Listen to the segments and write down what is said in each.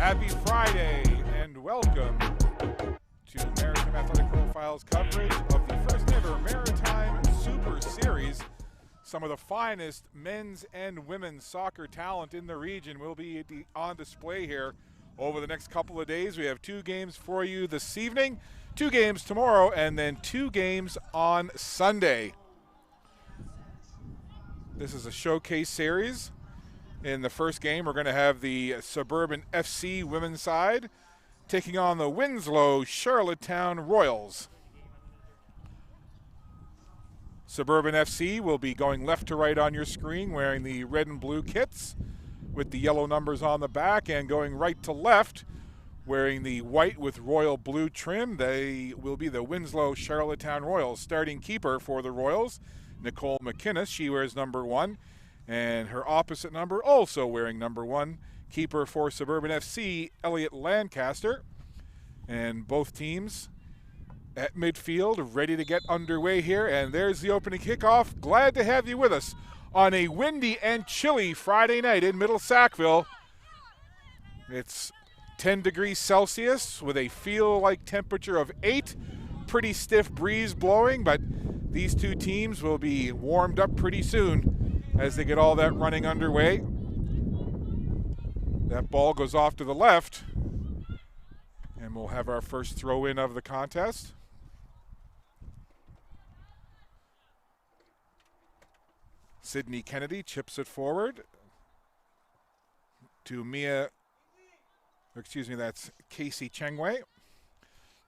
Happy Friday and welcome to Maritime Athletic Profiles coverage of the first ever Maritime Super Series. Some of the finest men's and women's soccer talent in the region will be on display here over the next couple of days. We have 2 games for you this evening, 2 games tomorrow, and then 2 games on Sunday. This is a showcase series. In the first game, we're going to have the Suburban FC women's side taking on the Winsloe Charlottetown Royals. Suburban FC will be going left to right on your screen wearing the red and blue kits with the yellow numbers on the back, and going right to left wearing the white with royal blue trim. They will be the Winsloe Charlottetown Royals. Starting keeper for the Royals, Nicole McInnes. She wears number 1. And her opposite number, also wearing number 1, keeper for Suburban FC, Elliot Lancaster. And both teams at midfield, ready to get underway here. And there's the opening kickoff. Glad to have you with us on a windy and chilly Friday night in Middle Sackville. It's 10 degrees Celsius with a feel-like temperature of 8. Pretty stiff breeze blowing, but these 2 teams will be warmed up pretty soon as they get all that running underway. That ball goes off to the left, and we'll have our first throw-in of the contest. Sydney Kennedy chips it forward to that's Casey Chengwei.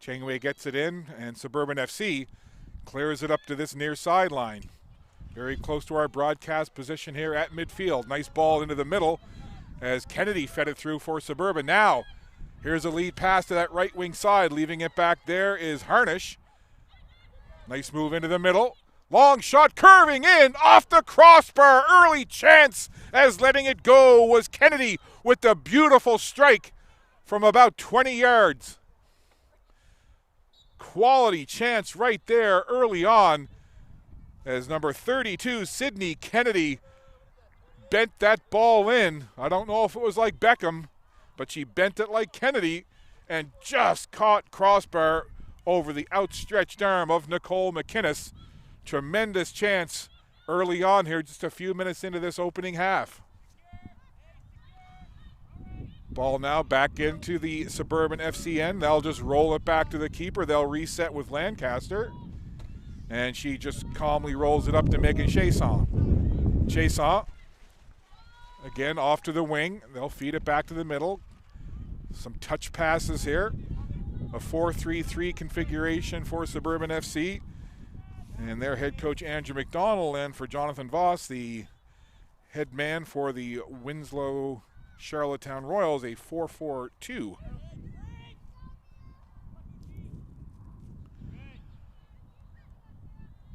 Chengwei gets it in, and Suburban FC clears it up to this near sideline. Very close to our broadcast position here at midfield. Nice ball into the middle as Kennedy fed it through for Suburban. Now, here's a lead pass to that right wing side. Leaving it back there is Harnish. Nice move into the middle. Long shot curving in off the crossbar. Early chance as letting it go was Kennedy with the beautiful strike from about 20 yards. Quality chance right there early on, as number 32, Sydney Kennedy, bent that ball in. I don't know if it was like Beckham, but she bent it like Kennedy and just caught crossbar over the outstretched arm of Nicole McInnes. Tremendous chance early on here, just a few minutes into this opening half. Ball now back into the Suburban FC end. They'll just roll it back to the keeper. They'll reset with Lancaster. And she just calmly rolls it up to Megan Chasson. Chasson, again, off to the wing. They'll feed it back to the middle. Some touch passes here. A 4-3-3 configuration for Suburban FC. And their head coach, Andrew McDonald, and for Jonathan Voss, the head man for the Winsloe Charlottetown Royals, a 4-4-2.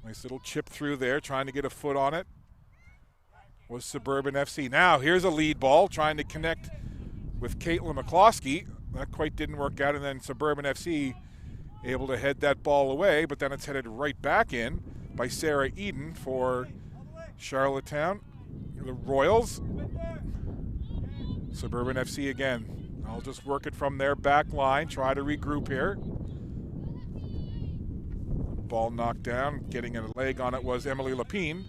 Nice little chip through there, trying to get a foot on it was Suburban FC. Now, here's a lead ball, trying to connect with Caitlin McCloskey. That quite didn't work out, and then Suburban FC able to head that ball away, but then it's headed right back in by Sarah Eden for Charlottetown. The Royals. Suburban FC again. I'll just work it from their back line, try to regroup here. Ball knocked down, getting a leg on it was Emily Lapine.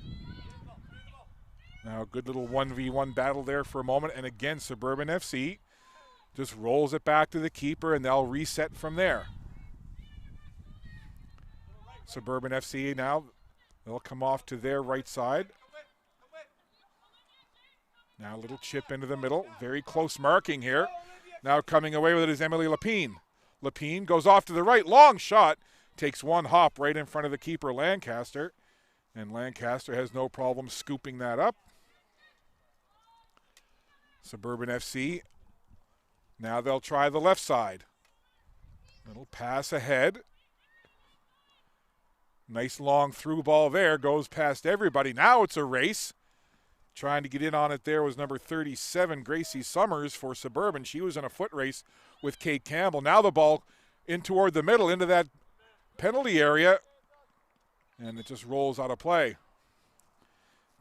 Now a good little 1v1 battle there for a moment, and again Suburban FC just rolls it back to the keeper and they'll reset from there. Suburban FC now, they'll come off to their right side. Now a little chip into the middle, very close marking here. Now coming away with it is Emily Lapine. Lapine goes off to the right, long shot. Takes one hop right in front of the keeper, Lancaster. And Lancaster has no problem scooping that up. Suburban FC, now they'll try the left side. Little pass ahead. Nice long through ball there, goes past everybody. Now it's a race. Trying to get in on it there was number 37, Gracie Summers for Suburban. She was in a foot race with Kate Campbell. Now the ball in toward the middle, into that penalty area, and it just rolls out of play.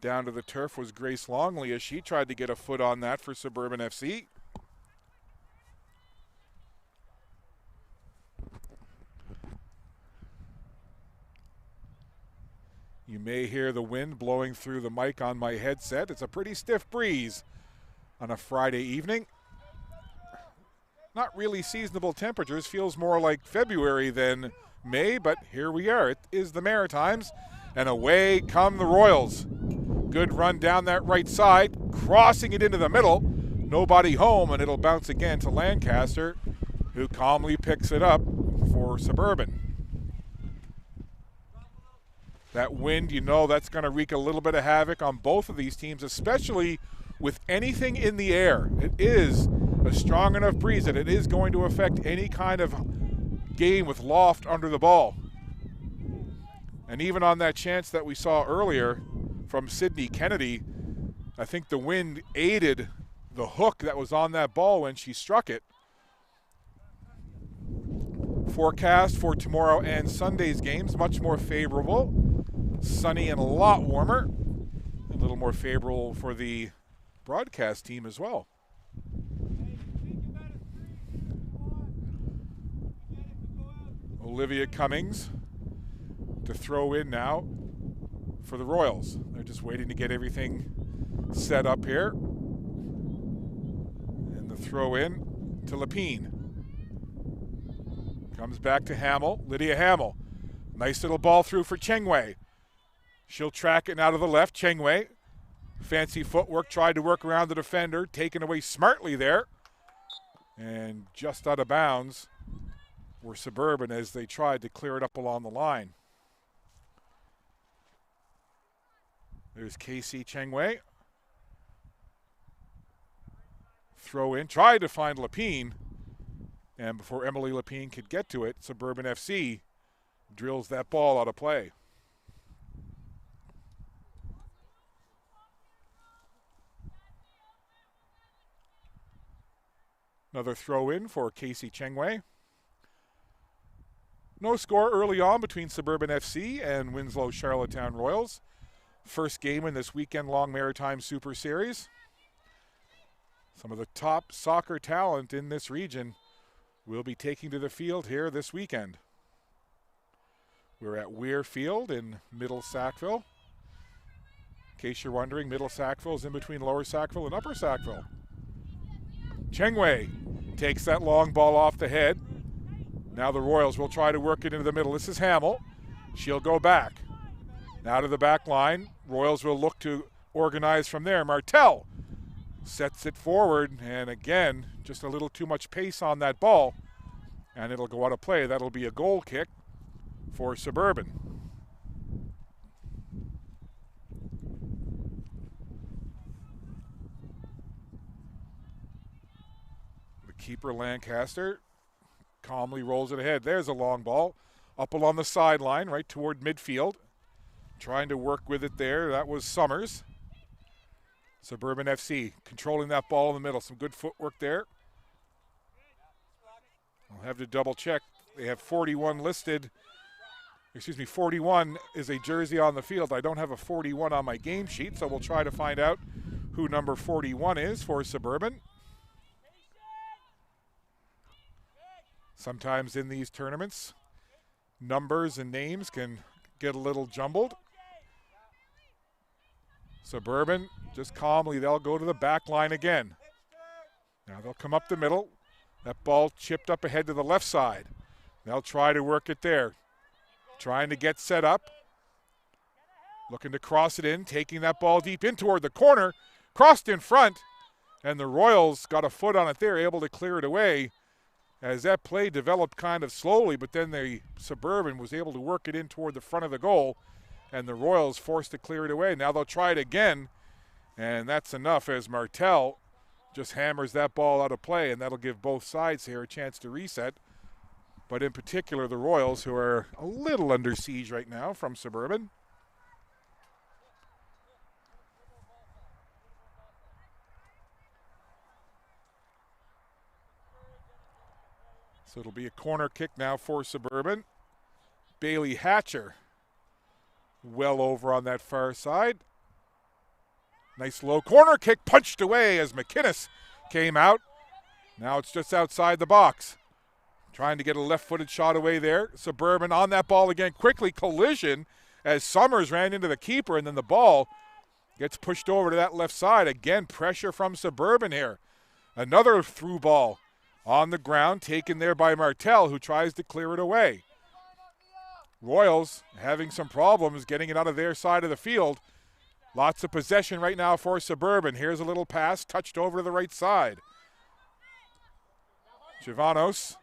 Down to the turf was Grace Longley as she tried to get a foot on that for Suburban FC. You may hear the wind blowing through the mic on my headset. It's a pretty stiff breeze on a Friday evening. Not really seasonable temperatures. Feels more like February than May, but here we are. It is the Maritimes, and away come the Royals. Good run down that right side, crossing it into the middle. Nobody home, and it'll bounce again to Lancaster, who calmly picks it up for Suburban. That wind, you know, that's going to wreak a little bit of havoc on both of these teams, especially with anything in the air. It is a strong enough breeze that it is going to affect any kind of game with loft under the ball. And even on that chance that we saw earlier from Sydney Kennedy, I think the wind aided the hook that was on that ball when she struck it. Forecast for tomorrow and Sunday's games, much more favorable. Sunny and a lot warmer. A little more favorable for the broadcast team as well. Olivia Cummings to throw in now for the Royals. They're just waiting to get everything set up here. And the throw in to Lapine. Comes back to Hamill, Lydia Hamill. Nice little ball through for Chengwei. She'll track it now to the left. Chengwei, fancy footwork, tried to work around the defender, taken away smartly there. And just out of bounds were Suburban as they tried to clear it up along the line. There's Casey Chengwei. Throw in, tried to find Lapine. And before Emily Lapine could get to it, Suburban FC drills that ball out of play. Another throw in for Casey Chengwei. No score early on between Suburban FC and Winsloe Charlottetown Royals. First game in this weekend-long Maritime Super Series. Some of the top soccer talent in this region will be taking to the field here this weekend. We're at Weir Field in Middle Sackville. In case you're wondering, Middle Sackville is in between Lower Sackville and Upper Sackville. Chengwei takes that long ball off the head. Now the Royals will try to work it into the middle. This is Hamill. She'll go back. Now to the back line. Royals will look to organize from there. Martel sets it forward, and again, just a little too much pace on that ball, and it'll go out of play. That'll be a goal kick for Suburban. The keeper, Lancaster, calmly rolls it ahead. There's a long ball up along the sideline, right toward midfield. Trying to work with it there. That was Summers. Suburban FC controlling that ball in the middle. Some good footwork there. I'll have to double check. They have 41 listed. 41 is a jersey on the field. I don't have a 41 on my game sheet, so we'll try to find out who number 41 is for Suburban. Sometimes in these tournaments, numbers and names can get a little jumbled. Suburban, just calmly, they'll go to the back line again. Now they'll come up the middle. That ball chipped up ahead to the left side. They'll try to work it there. Trying to get set up. Looking to cross it in, taking that ball deep in toward the corner. Crossed in front, and the Royals got a foot on it there, able to clear it away. As that play developed kind of slowly, but then the Suburban was able to work it in toward the front of the goal, and the Royals forced to clear it away. Now they'll try it again, and that's enough as Martel just hammers that ball out of play, and that'll give both sides here a chance to reset. But in particular, the Royals, who are a little under siege right now from Suburban. So it'll be a corner kick now for Suburban. Bailey Hatcher well over on that far side. Nice low corner kick punched away as McInnes came out. Now it's just outside the box. Trying to get a left-footed shot away there. Suburban on that ball again. Quickly collision as Summers ran into the keeper, and then the ball gets pushed over to that left side. Again, pressure from Suburban here. Another through ball on the ground, taken there by Martel, who tries to clear it away. Royals having some problems getting it out of their side of the field. Lots of possession right now for Suburban. Here's a little pass, touched over to the right side. Chivanos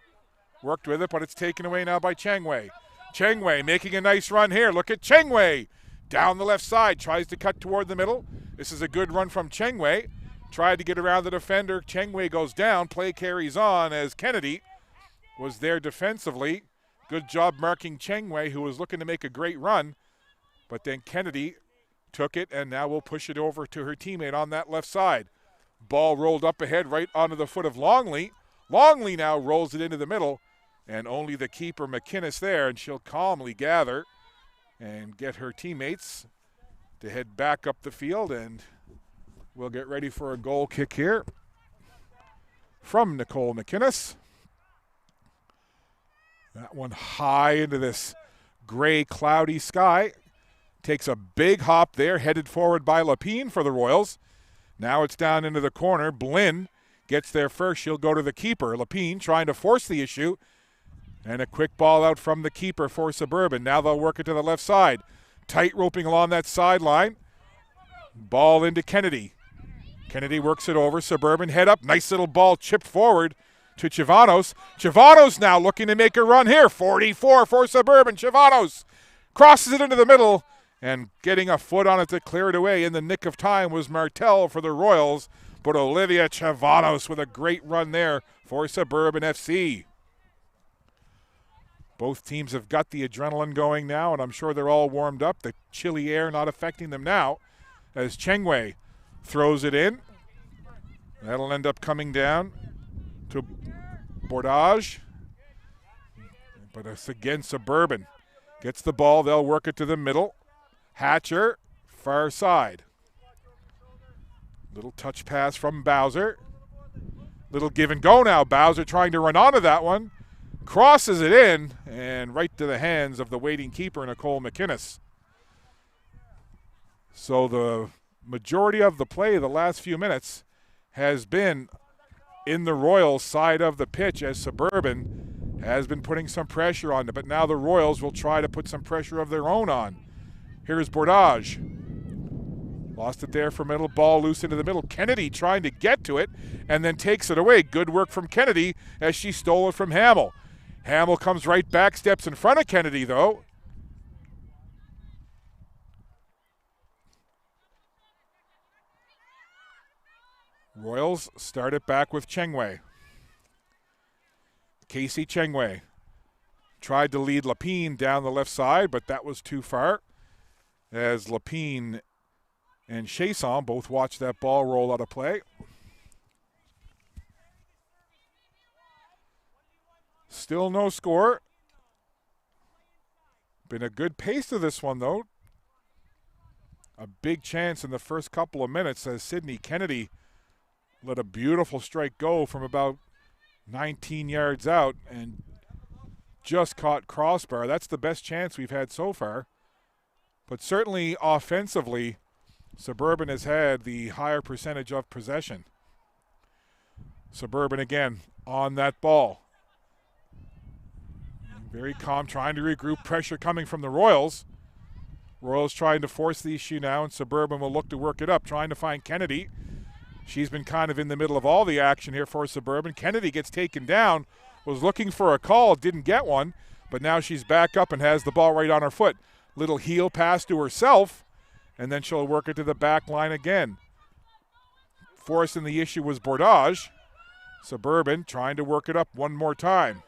worked with it, but it's taken away now by Chengwei. Chengwei making a nice run here. Look at Chengwei. Down the left side, tries to cut toward the middle. This is a good run from Chengwei. Tried to get around the defender. Chengwei goes down. Play carries on as Kennedy was there defensively. Good job marking Chengwei, who was looking to make a great run. But then Kennedy took it, and now will push it over to her teammate on that left side. Ball rolled up ahead right onto the foot of Longley. Longley now rolls it into the middle, and only the keeper McInnes there, and she'll calmly gather and get her teammates to head back up the field, and we'll get ready for a goal kick here from Nicole McInnes. That one high into this gray, cloudy sky. Takes a big hop there, headed forward by Lapine for the Royals. Now it's down into the corner. Blinn gets there first. She'll go to the keeper. Lapine trying to force the issue. And a quick ball out from the keeper for Suburban. Now they'll work it to the left side. Tight roping along that sideline. Ball into Kennedy. Kennedy works it over. Suburban head up. Nice little ball chipped forward to Chivanos. Chivanos now looking to make a run here. 44 for Suburban. Chivanos crosses it into the middle. And getting a foot on it to clear it away in the nick of time was Martel for the Royals. But Olivia Chivanos with a great run there for Suburban FC. Both teams have got the adrenaline going now, and I'm sure they're all warmed up. The chilly air not affecting them now as Chengwei throws it in. That'll end up coming down to Bordage. But it's again Suburban. Gets the ball, they'll work it to the middle. Hatcher, far side. Little touch pass from Bowser. Little give and go now. Bowser trying to run onto that one. Crosses it in, and right to the hands of the waiting keeper, Nicole McInnes. So the majority of the play the last few minutes has been in the Royals side of the pitch as Suburban has been putting some pressure on it, but now the Royals will try to put some pressure of their own on. Here's Bordage. Lost it there for middle, ball loose into the middle. Kennedy trying to get to it and then takes it away. Good work from Kennedy as she stole it from Hamill. Hamill comes right back, steps in front of Kennedy though. Royals start it back with Chengwei. Casey Chengwei tried to lead Lapine down the left side, but that was too far as Lapine and Chasson both watched that ball roll out of play. Still no score. Been a good pace to this one, though. A big chance in the first couple of minutes as Sydney Kennedy let a beautiful strike go from about 19 yards out and just caught crossbar. That's the best chance we've had so far. But certainly offensively, Suburban has had the higher percentage of possession. Suburban again on that ball. Very calm, trying to regroup. Pressure coming from the Royals. Royals trying to force the issue now, and Suburban will look to work it up, trying to find Kennedy. She's been kind of in the middle of all the action here for Suburban. Kennedy gets taken down, was looking for a call, didn't get one, but now she's back up and has the ball right on her foot. Little heel pass to herself, and then she'll work it to the back line again. Forcing the issue was Bordage. Suburban trying to work it up one more time.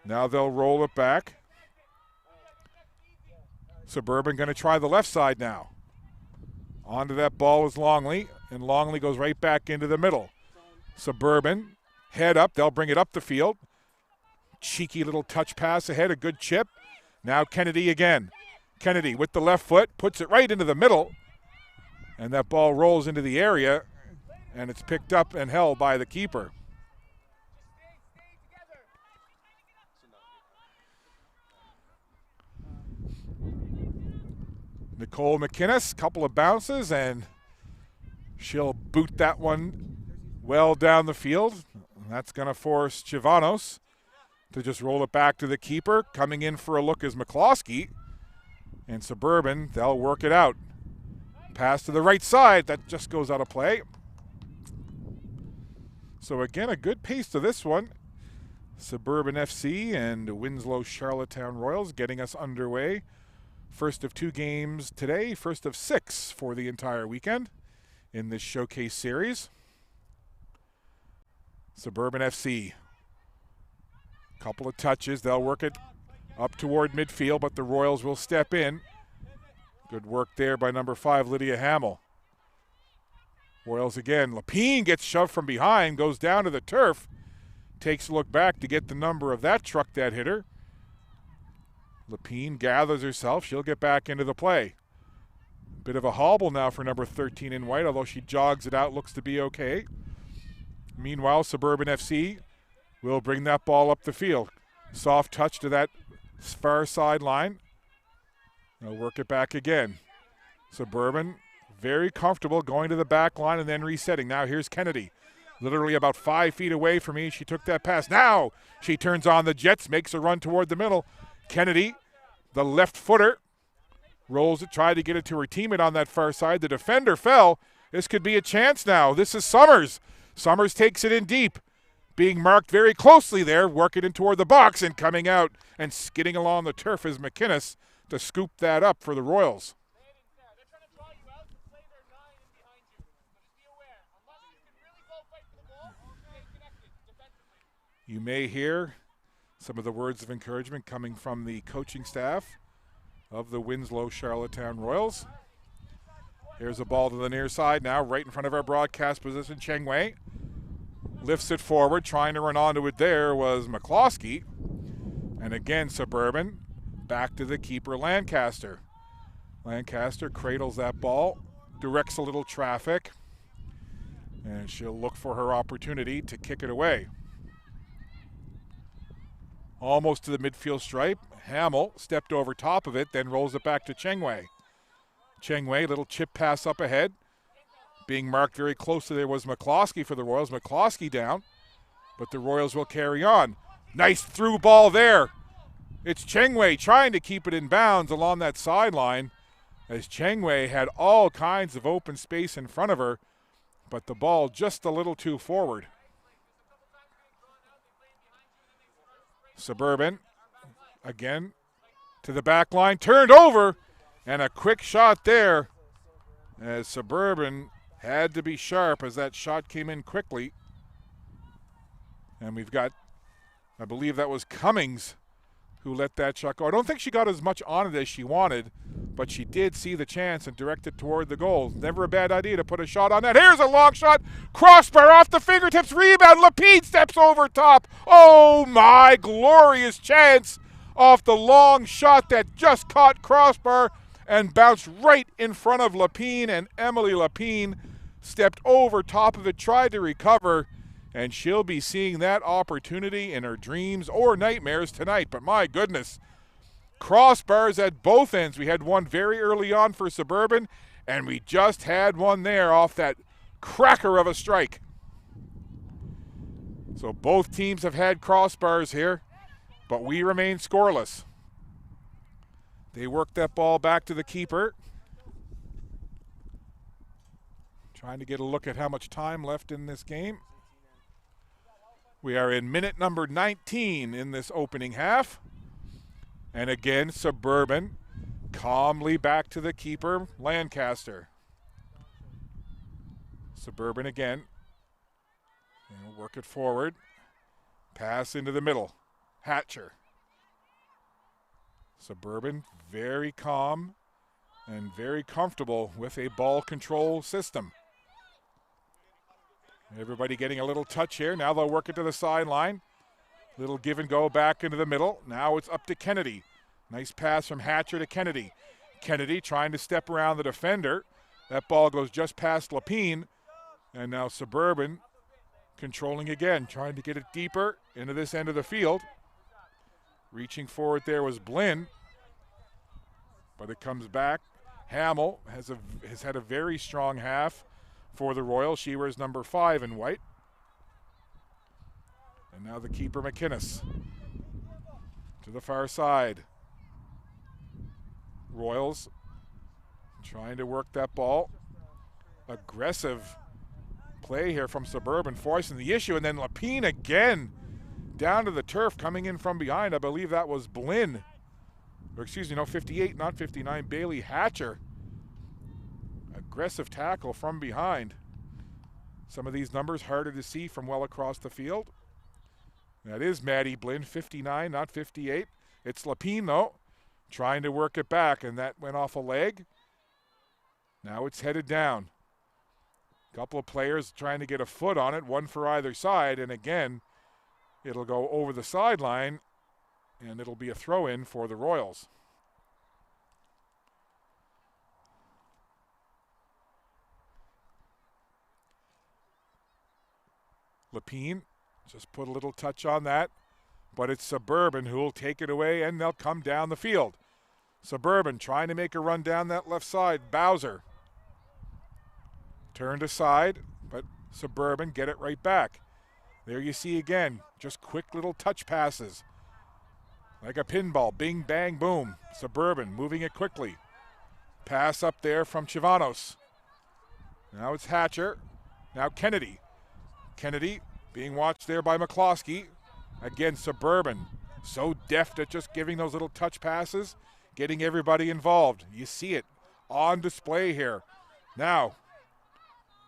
Now they'll roll it back. Suburban going to try the left side now. Onto that ball is Longley, and Longley goes right back into the middle. Suburban, head up, they'll bring it up the field. Cheeky little touch pass ahead, a good chip. Now Kennedy again. Kennedy with the left foot, puts it right into the middle, and that ball rolls into the area, and it's picked up and held by the keeper. Nicole McInnes, couple of bounces, and she'll boot that one well down the field. That's going to force Chivanos to just roll it back to the keeper. Coming in for a look is McCloskey. And Suburban, they'll work it out. Pass to the right side. That just goes out of play. So again, a good pace to this one. Suburban FC and Winsloe Charlottetown Royals getting us underway. First of 2 games today, first of 6 for the entire weekend in this showcase series. Suburban FC. Couple of touches. They'll work it up toward midfield, but the Royals will step in. Good work there by number 5, Lydia Hamill. Royals again. Lapine gets shoved from behind, goes down to the turf. Takes a look back to get the number of that truck that hit her. Lapine gathers herself. She'll get back into the play. Bit of a hobble now for number 13 in white, although she jogs it out, looks to be okay. Meanwhile, Suburban FC will bring that ball up the field. Soft touch to that far sideline. They'll work it back again. Suburban very comfortable going to the back line and then resetting. Now here's Kennedy. Literally about 5 feet away from me. She took that pass. Now she turns on the jets, makes a run toward the middle. Kennedy, the left footer, rolls it, tried to get it to her teammate on that far side. The defender fell. This could be a chance now. This is Summers. Summers takes it in deep. Being marked very closely there, working in toward the box and coming out and skidding along the turf is McInnes to scoop that up for the Royals. You may hear some of the words of encouragement coming from the coaching staff of the Winsloe Charlottetown Royals. Here's a ball to the near side now, right in front of our broadcast position. Cheng Wei lifts it forward, trying to run onto it there was McCloskey. And again, Suburban back to the keeper, Lancaster. Lancaster cradles that ball, directs a little traffic, and she'll look for her opportunity to kick it away. Almost to the midfield stripe. Hamill stepped over top of it, then rolls it back to Cheng Wei. Cheng Wei, little chip pass up ahead. Being marked very closely there was McCloskey for the Royals. McCloskey down, but the Royals will carry on. Nice through ball there. It's Cheng Wei trying to keep it in bounds along that sideline, as Cheng Wei had all kinds of open space in front of her, but the ball just a little too forward. Suburban again to the back line, turned over, and a quick shot there as Suburban had to be sharp as that shot came in quickly. And we've got, I believe that was Cummings who let that shot go. I don't think she got as much on it as she wanted, but she did see the chance and direct it toward the goal. Never a bad idea to put a shot on that. Here's a long shot. Crossbar off the fingertips. Rebound. Lapine steps over top. Oh, my glorious chance off the long shot that just caught crossbar and bounced right in front of Lapine. And Emily Lapine stepped over top of it, tried to recover, and she'll be seeing that opportunity in her dreams or nightmares tonight. But my goodness, crossbars at both ends. We had one very early on for Suburban, and we just had one there off that cracker of a strike. So both teams have had crossbars here, but we remain scoreless. They work that ball back to the keeper. Trying to get a look at how much time left in this game. We are in minute number 19 in this opening half. And again, Suburban calmly back to the keeper, Lancaster. Suburban again. And work it forward. Pass into the middle. Hatcher. Suburban very calm and very comfortable with a ball control system. Everybody getting a little touch here. Now they'll work it to the sideline. Little give and go back into the middle. Now it's up to Kennedy. Nice pass from Hatcher to Kennedy. Kennedy trying to step around the defender. That ball goes just past Lapine. And now Suburban controlling again, trying to get it deeper into this end of the field. Reaching forward there was Blinn. But it comes back. Hamill has had a very strong half for the Royals. She wears number 5 in white. And now the keeper, McInnes, to the far side. Royals trying to work that ball. Aggressive play here from Suburban, forcing the issue, and then Lapine again down to the turf, coming in from behind. I believe that was Blinn. Or excuse me, no, 58, not 59, Bailey Hatcher. Aggressive tackle from behind. Some of these numbers harder to see from well across the field. That is Maddie Blinn, 59, not 58. It's Lapine, though, trying to work it back, and that went off a leg. Now it's headed down. A couple of players trying to get a foot on it, one for either side, and again, it'll go over the sideline, and it'll be a throw-in for the Royals. Lapine just put a little touch on that, but it's Suburban who will take it away, and they'll come down the field. Suburban trying to make a run down that left side. Bowser turned aside, but Suburban get it right back. There you see again, just quick little touch passes. Like a pinball, bing, bang, boom. Suburban moving it quickly. Pass up there from Chivanos. Now it's Hatcher. Now Kennedy. Kennedy being watched there by McCloskey. Again, Suburban so deft at just giving those little touch passes, getting everybody involved. You see it on display here. Now,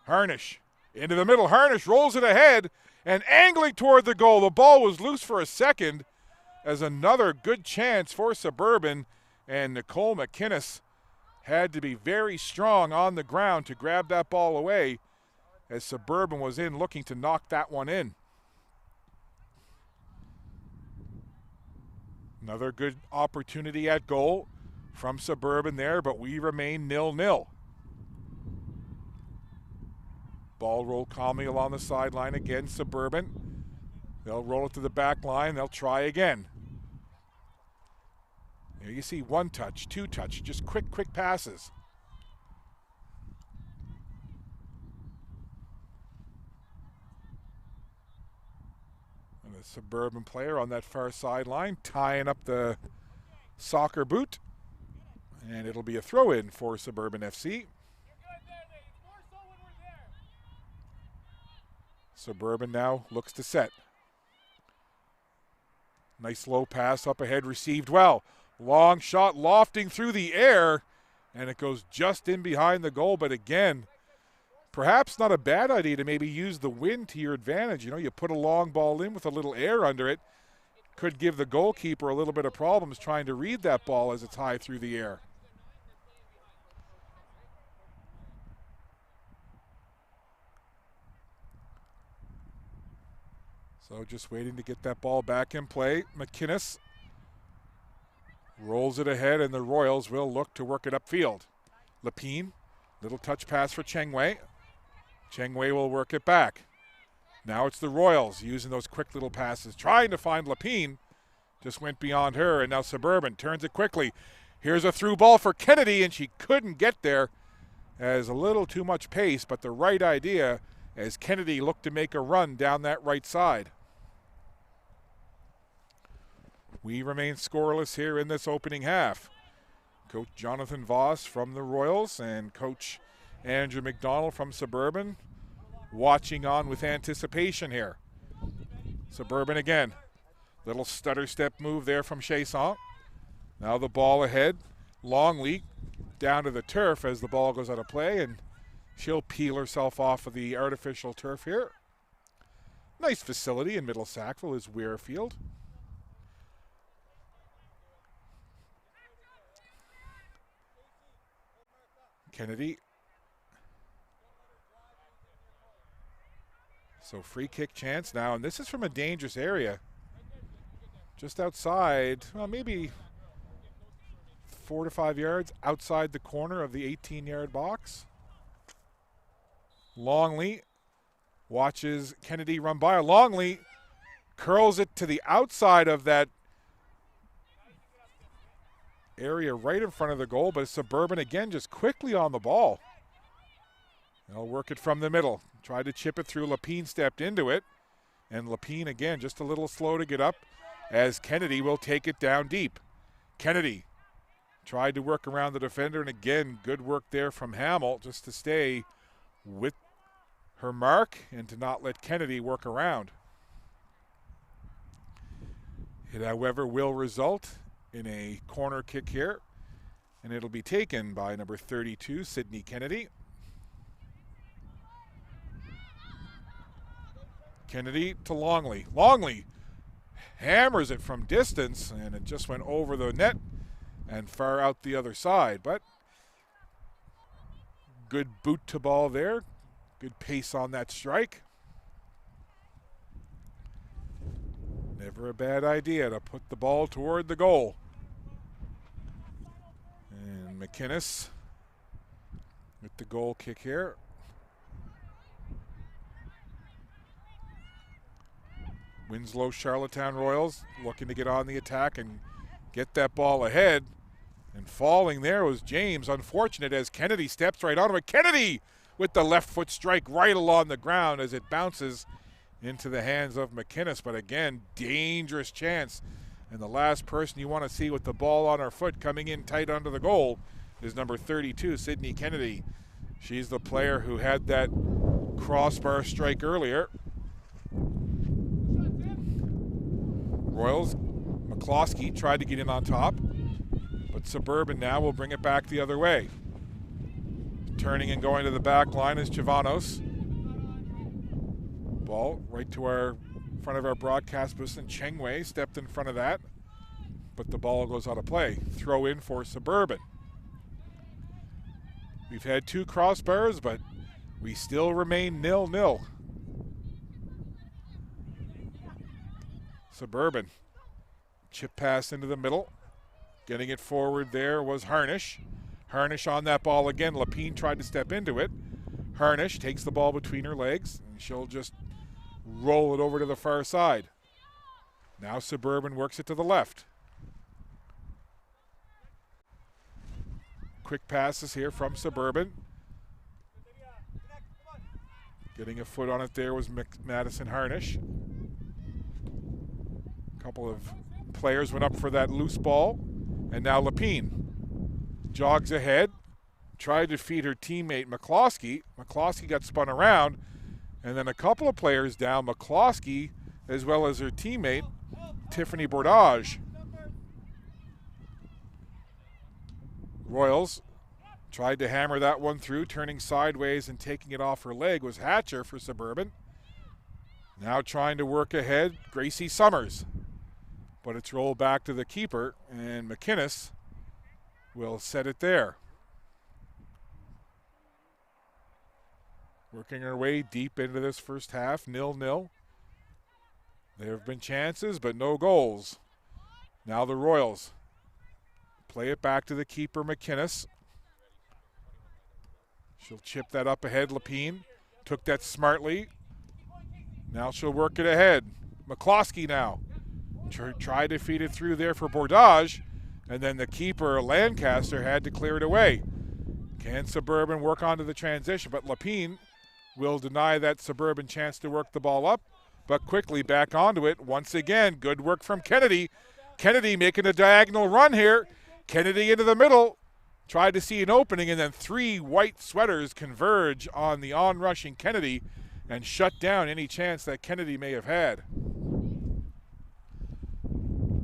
Harnish into the middle. Harnish rolls it ahead and angling toward the goal. The ball was loose for a second as another good chance for Suburban, and Nicole McInnes had to be very strong on the ground to grab that ball away as Suburban was in looking to knock that one in. Another good opportunity at goal from Suburban there, but we remain 0-0. Ball rolled calmly along the sideline again, Suburban. They'll roll it to the back line. They'll try again. There you see one touch, two touch, just quick passes. And a Suburban player on that far sideline tying up the soccer boot. And it'll be a throw-in for Suburban FC. Suburban now looks to set. Nice low pass up ahead, received well. Long shot lofting through the air, and it goes just in behind the goal. But again, perhaps not a bad idea to maybe use the wind to your advantage. You know, you put a long ball in with a little air under it. Could give the goalkeeper a little bit of problems trying to read that ball as it's high through the air. So just waiting to get that ball back in play. McInnes rolls it ahead, and the Royals will look to work it upfield. Lapine, little touch pass for Chengwei. Chengwei will work it back. Now it's the Royals using those quick little passes, trying to find Lapine. Just went beyond her, and now Suburban turns it quickly. Here's a through ball for Kennedy, and she couldn't get there as a little too much pace, but the right idea as Kennedy looked to make a run down that right side. We remain scoreless here in this opening half. Coach Jonathan Voss from the Royals and Coach Andrew McDonald from Suburban watching on with anticipation here. Suburban again. Little stutter step move there from Chasson. Now the ball ahead. Longley down to the turf as the ball goes out of play, and she'll peel herself off of the artificial turf here. Nice facility in Middle Sackville is Weirfield. Kennedy. So free kick chance now, and this is from a dangerous area. Just outside, well, maybe 4 to 5 yards outside the corner of the 18-yard box. Longley watches Kennedy run by. Longley curls it to the outside of that area right in front of the goal, but Suburban again just quickly on the ball. They'll work it from the middle. Tried to chip it through. Lapine stepped into it. And Lapine again just a little slow to get up as Kennedy will take it down deep. Kennedy tried to work around the defender, and again, good work there from Hamill just to stay with her mark and to not let Kennedy work around. It, however, will result in a corner kick here, and it'll be taken by number 32, Sydney Kennedy. Kennedy to Longley. Longley hammers it from distance, and it just went over the net and far out the other side. But good boot to ball there. Good pace on that strike. Never a bad idea to put the ball toward the goal. And McInnes with the goal kick here. Winsloe Charlottetown Royals looking to get on the attack and get that ball ahead. And falling there was James. Unfortunate as Kennedy steps right onto it. Kennedy with the left foot strike right along the ground as it bounces into the hands of McInnes. But again, dangerous chance. And the last person you want to see with the ball on her foot coming in tight under the goal is number 32, Sydney Kennedy. She's the player who had that crossbar strike earlier. Royals, McCloskey tried to get in on top, but Suburban now will bring it back the other way. Turning and going to the back line is Chavanos. Ball right to our front of our broadcast booth, and Cheng Wei stepped in front of that, but the ball goes out of play. Throw in for Suburban. We've had 2 crossbars, but we still remain 0-0. Suburban. Chip pass into the middle. Getting it forward there was Harnish. Harnish on that ball again. Lapine tried to step into it. Harnish takes the ball between her legs, and she'll just roll it over to the far side. Now Suburban works it to the left. Quick passes here from Suburban. Getting a foot on it there was Madison Harnish. A couple of players went up for that loose ball. And now Lapine jogs ahead. Tried to feed her teammate McCloskey. McCloskey got spun around. And then a couple of players down, McCloskey as well as her teammate, Tiffany Bordage. Royals tried to hammer that one through, turning sideways and taking it off her leg was Hatcher for Suburban. Now trying to work ahead, Gracie Summers. But it's rolled back to the keeper, and McInnes will set it there. Working her way deep into this first half, 0-0. There have been chances, but no goals. Now the Royals play it back to the keeper, McInnes. She'll chip that up ahead. Lapine took that smartly. Now she'll work it ahead. McCloskey now. Tried to feed it through there for Bordage, and then the keeper, Lancaster, had to clear it away. Can Suburban work onto the transition? But Lapine will deny that Suburban chance to work the ball up, but quickly back onto it. Once again, good work from Kennedy. Kennedy making a diagonal run here. Kennedy into the middle. Tried to see an opening, and then 3 white sweaters converge on the on-rushing Kennedy and shut down any chance that Kennedy may have had.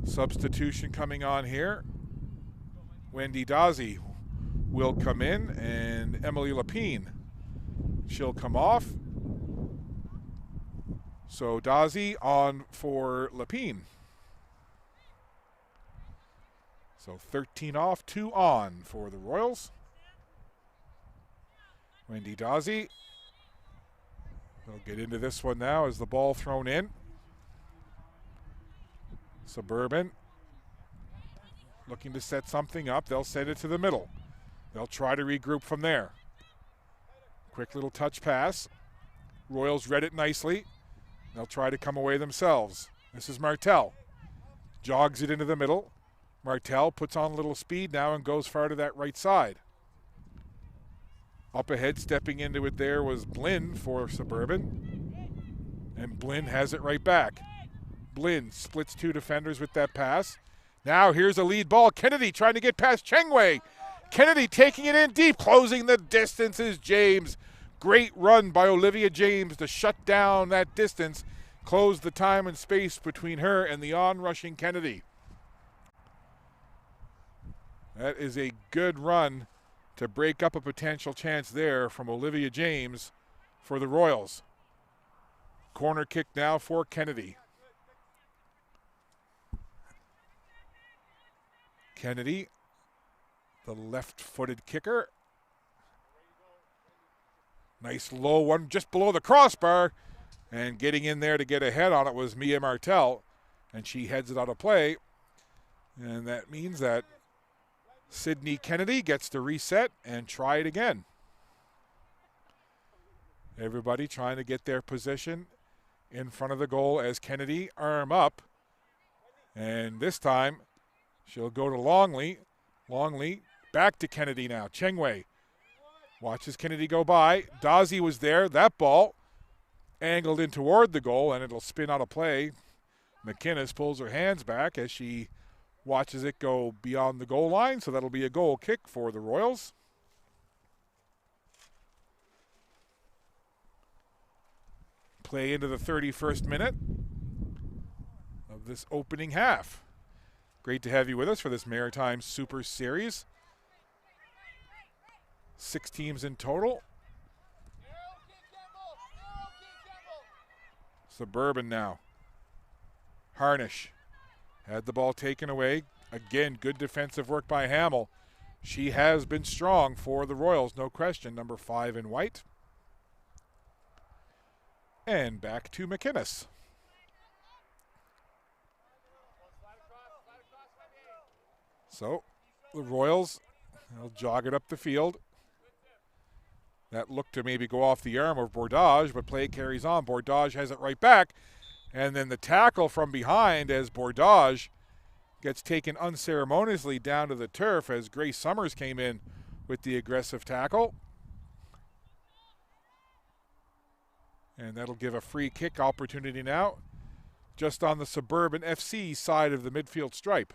Substitution coming on here. Wendy Dazzi will come in, and Emily Lapine. She'll come off. So Dazzi on for Lapine. So 13 off, 2 on for the Royals. Wendy Dazzi. They'll get into this one now as the ball thrown in. Suburban looking to set something up. They'll send it to the middle. They'll try to regroup from there. Quick little touch pass. Royals read it nicely. They'll try to come away themselves. This is Martel. Jogs it into the middle. Martel puts on a little speed now and goes far to that right side. Up ahead, stepping into it there was Blinn for Suburban. And Blinn has it right back. Blinn splits two defenders with that pass. Now here's a lead ball. Kennedy trying to get past Chengwei. Kennedy taking it in deep, closing the distance is James. Great run by Olivia James to shut down that distance, close the time and space between her and the on-rushing Kennedy. That is a good run to break up a potential chance there from Olivia James for the Royals. Corner kick now for Kennedy. Kennedy, the left-footed kicker. Nice low one just below the crossbar. And getting in there to get ahead on it was Mia Martel. And she heads it out of play. And that means that Sydney Kennedy gets to reset and try it again. Everybody trying to get their position in front of the goal as Kennedy arm up. And this time she'll go to Longley. Longley back to Kennedy now. Chengwei watches Kennedy go by. Dazzi was there. That ball angled in toward the goal, and it'll spin out of play. McInnes pulls her hands back as she watches it go beyond the goal line, so that'll be a goal kick for the Royals. Play into the 31st minute of this opening half. Great to have you with us for this Maritime Super Series. 6 teams in total. Suburban now. Harnish had the ball taken away. Again, good defensive work by Hamill. She has been strong for the Royals, no question. Number 5 in white. And back to McInnes. So the Royals, they'll jog it up the field. That looked to maybe go off the arm of Bordage, but play carries on. Bordage has it right back. And then the tackle from behind as Bordage gets taken unceremoniously down to the turf as Grace Summers came in with the aggressive tackle. And that'll give a free kick opportunity now just on the Suburban FC side of the midfield stripe.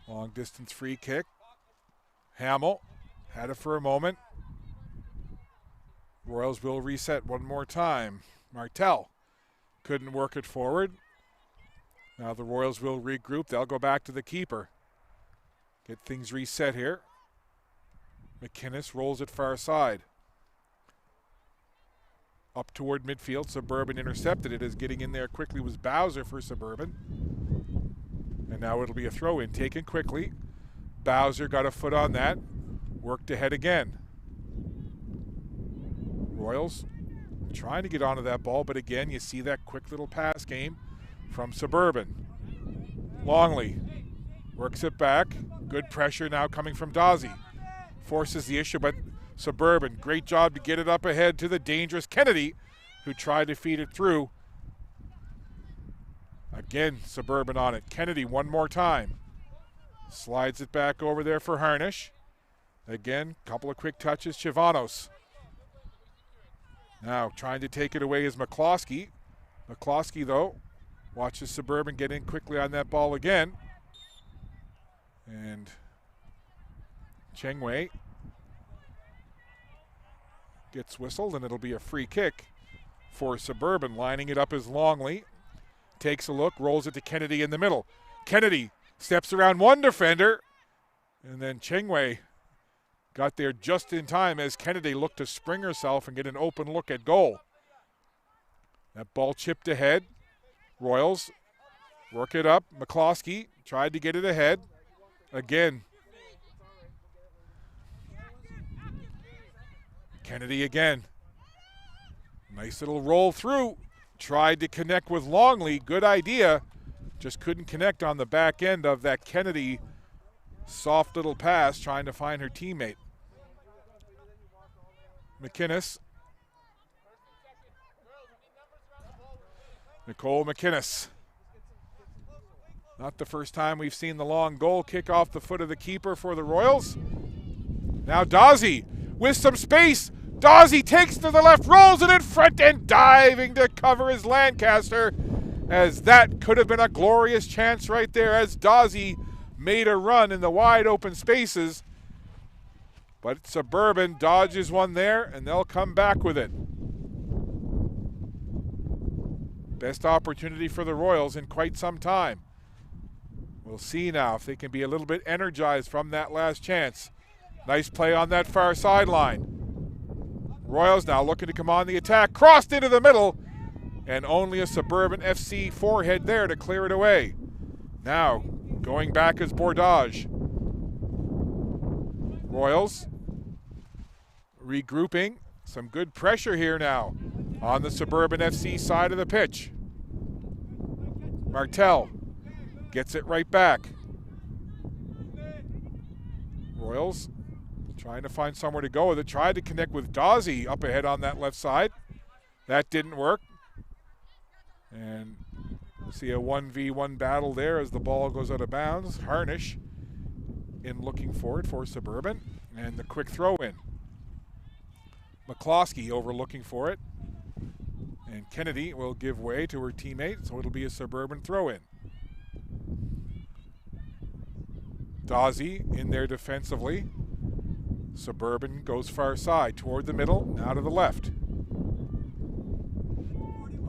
Long distance free kick. Hamill had it for a moment. Royals will reset one more time. Martel couldn't work it forward. Now the Royals will regroup. They'll go back to the keeper. Get things reset here. McInnes rolls it far side. Up toward midfield. Suburban intercepted it as getting in there quickly was Bowser for Suburban. And now it'll be a throw-in taken quickly. Bowser got a foot on that. Worked ahead again. Royals trying to get onto that ball, but again, you see that quick little pass game from Suburban. Longley works it back. Good pressure now coming from Dazzi. Forces the issue, but Suburban, great job to get it up ahead to the dangerous Kennedy, who tried to feed it through. Again, Suburban on it. Kennedy one more time. Slides it back over there for Harnish. Again, couple of quick touches. Chivanos. Now trying to take it away is McCloskey. McCloskey, though, watches Suburban get in quickly on that ball again. And Chengwei gets whistled, and it'll be a free kick for Suburban. Lining it up is Longley. Takes a look, rolls it to Kennedy in the middle. Kennedy steps around one defender, and then Chengwei got there just in time as Kennedy looked to spring herself and get an open look at goal. That ball chipped ahead. Royals work it up. McCloskey tried to get it ahead. Again, Kennedy again. Nice little roll through. Tried to connect with Longley. Good idea. Just couldn't connect on the back end of that Kennedy soft little pass trying to find her teammate. McInnes Nicole McInnes. Not the first time we've seen the long goal kick off the foot of the keeper for the Royals. Now Dawsey with some space. Dawsey takes to the left, rolls it in front, and diving to cover is Lancaster, as that could have been a glorious chance right there as Dawsey made a run in the wide open spaces. But Suburban dodges one there, and they'll come back with it. Best opportunity for the Royals in quite some time. We'll see now if they can be a little bit energized from that last chance. Nice play on that far sideline. Royals now looking to come on the attack. Crossed into the middle, and only a Suburban FC forehead there to clear it away. Now going back is Bordage. Royals regrouping. Some good pressure here now on the Suburban FC side of the pitch. Martel gets it right back. Royals trying to find somewhere to go with it. Tried to connect with Dawsey up ahead on that left side. That didn't work. And see a 1v1 battle there as the ball goes out of bounds. Harnish in looking for it for Suburban. And the quick throw in. McCloskey over looking for it. And Kennedy will give way to her teammate, so it'll be a Suburban throw in. Dawsey in there defensively. Suburban goes far side, toward the middle, now to the left.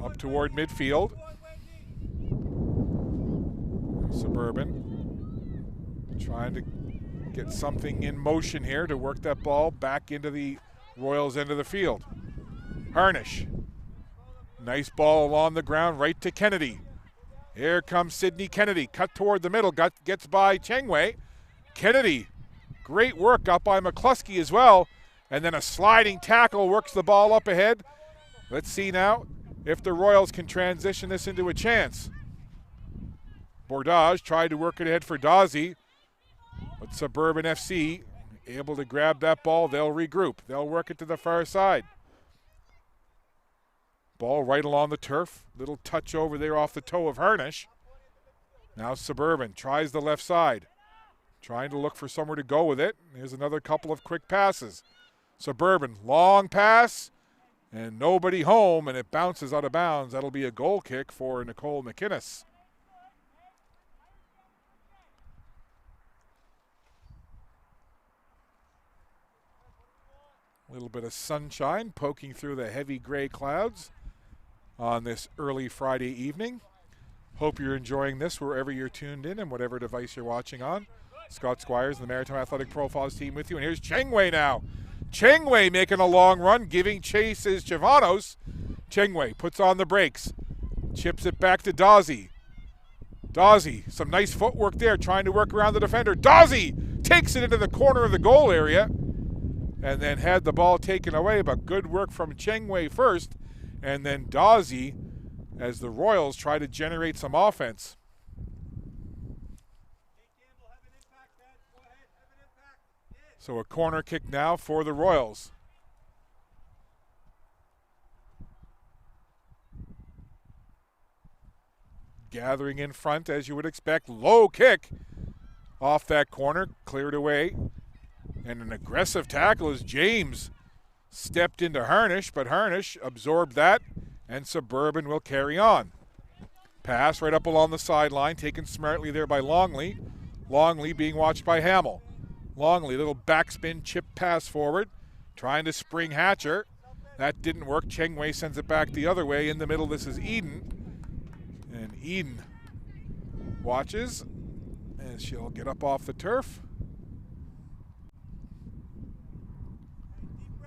Up toward midfield. Suburban trying to get something in motion here to work that ball back into the Royals' end of the field. Harnish. Nice ball along the ground right to Kennedy. Here comes Sydney Kennedy. Cut toward the middle, gets by Chengwei. Kennedy. Great work up by McCluskey as well. And then a sliding tackle works the ball up ahead. Let's see now if the Royals can transition this into a chance. Bordage tried to work it ahead for Dawsey, but Suburban FC able to grab that ball. They'll regroup. They'll work it to the far side. Ball right along the turf. Little touch over there off the toe of Harnish. Now Suburban tries the left side. Trying to look for somewhere to go with it. Here's another couple of quick passes. Suburban, long pass, and nobody home, and it bounces out of bounds. That'll be a goal kick for Nicole McInnes. A little bit of sunshine poking through the heavy gray clouds on this early Friday evening. Hope you're enjoying this wherever you're tuned in and whatever device you're watching on. Scott Squires, the Maritime Athletic Profiles team with you. And here's Chengwei now. Chengwei making a long run, giving chase is Chavanos. Chengwei puts on the brakes. Chips it back to Dawsey. Dawsey, some nice footwork there, trying to work around the defender. Dawsey takes it into the corner of the goal area and then had the ball taken away, but good work from Chengwei first. And then Dawsey as the Royals try to generate some offense. So a corner kick now for the Royals. Gathering in front as you would expect. Low kick off that corner, cleared away. And an aggressive tackle as James stepped into Harnish, but Harnish absorbed that, and Suburban will carry on. Pass right up along the sideline, taken smartly there by Longley. Longley being watched by Hamill. Longley, little backspin chip pass forward, trying to spring Hatcher. That didn't work. Chengwei sends it back the other way. In the middle, this is Eden. And Eden watches as she'll get up off the turf.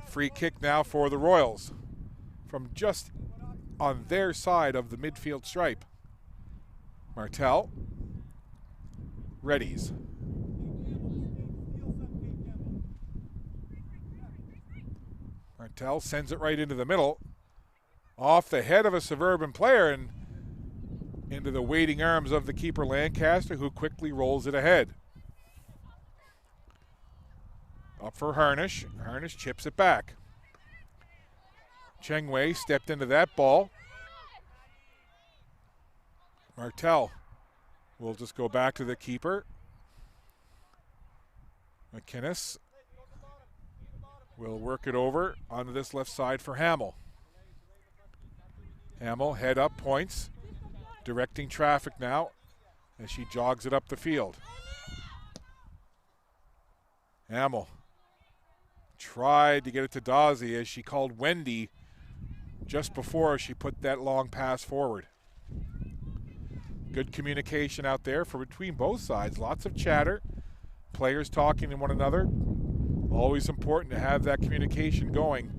Free kick now for the Royals from just on their side of the midfield stripe. Martel readies. Martel sends it right into the middle, off the head of a Suburban player and into the waiting arms of the keeper Lancaster, who quickly rolls it ahead. Up for Harnish. Harnish chips it back. Chengwei stepped into that ball. Martel will just go back to the keeper. McInnes will work it over onto this left side for Hamill. Hamill, head up, points, directing traffic now as she jogs it up the field. Hamill tried to get it to Dawsey as she called Wendy just before she put that long pass forward. Good communication out there for between both sides. Lots of chatter. Players talking to one another. Always important to have that communication going.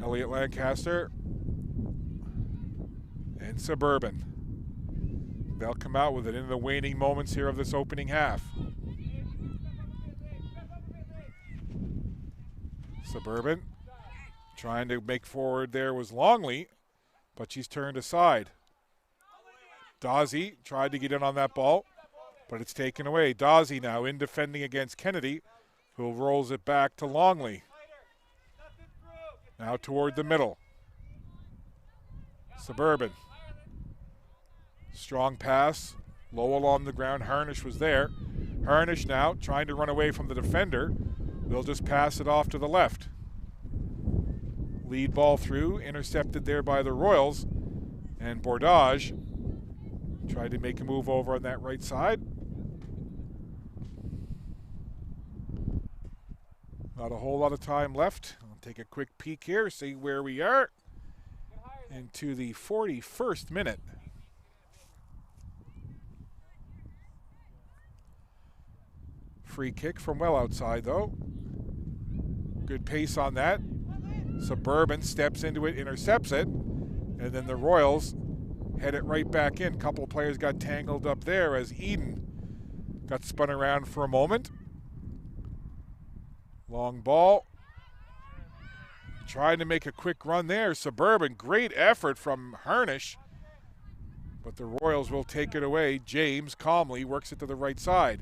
Elliott Lancaster and Suburban. They'll come out with it in the waning moments here of this opening half. Suburban trying to make forward there was Longley, but she's turned aside. Dawsey tried to get in on that ball, but it's taken away. Dawsey now in defending against Kennedy, who rolls it back to Longley. Now toward the middle. Suburban. Strong pass, low along the ground. Harnish was there. Harnish now trying to run away from the defender. They'll just pass it off to the left. Lead ball through, intercepted there by the Royals. And Bordage tried to make a move over on that right side. Not a whole lot of time left. I'll take a quick peek here, see where we are. Into the 41st minute. Free kick from well outside, though. Good pace on that. Suburban steps into it, intercepts it, and then the Royals head it right back in. A couple of players got tangled up there as Eden got spun around for a moment. Long ball. Trying to make a quick run there. Suburban, great effort from Harnish, but the Royals will take it away. James calmly works it to the right side.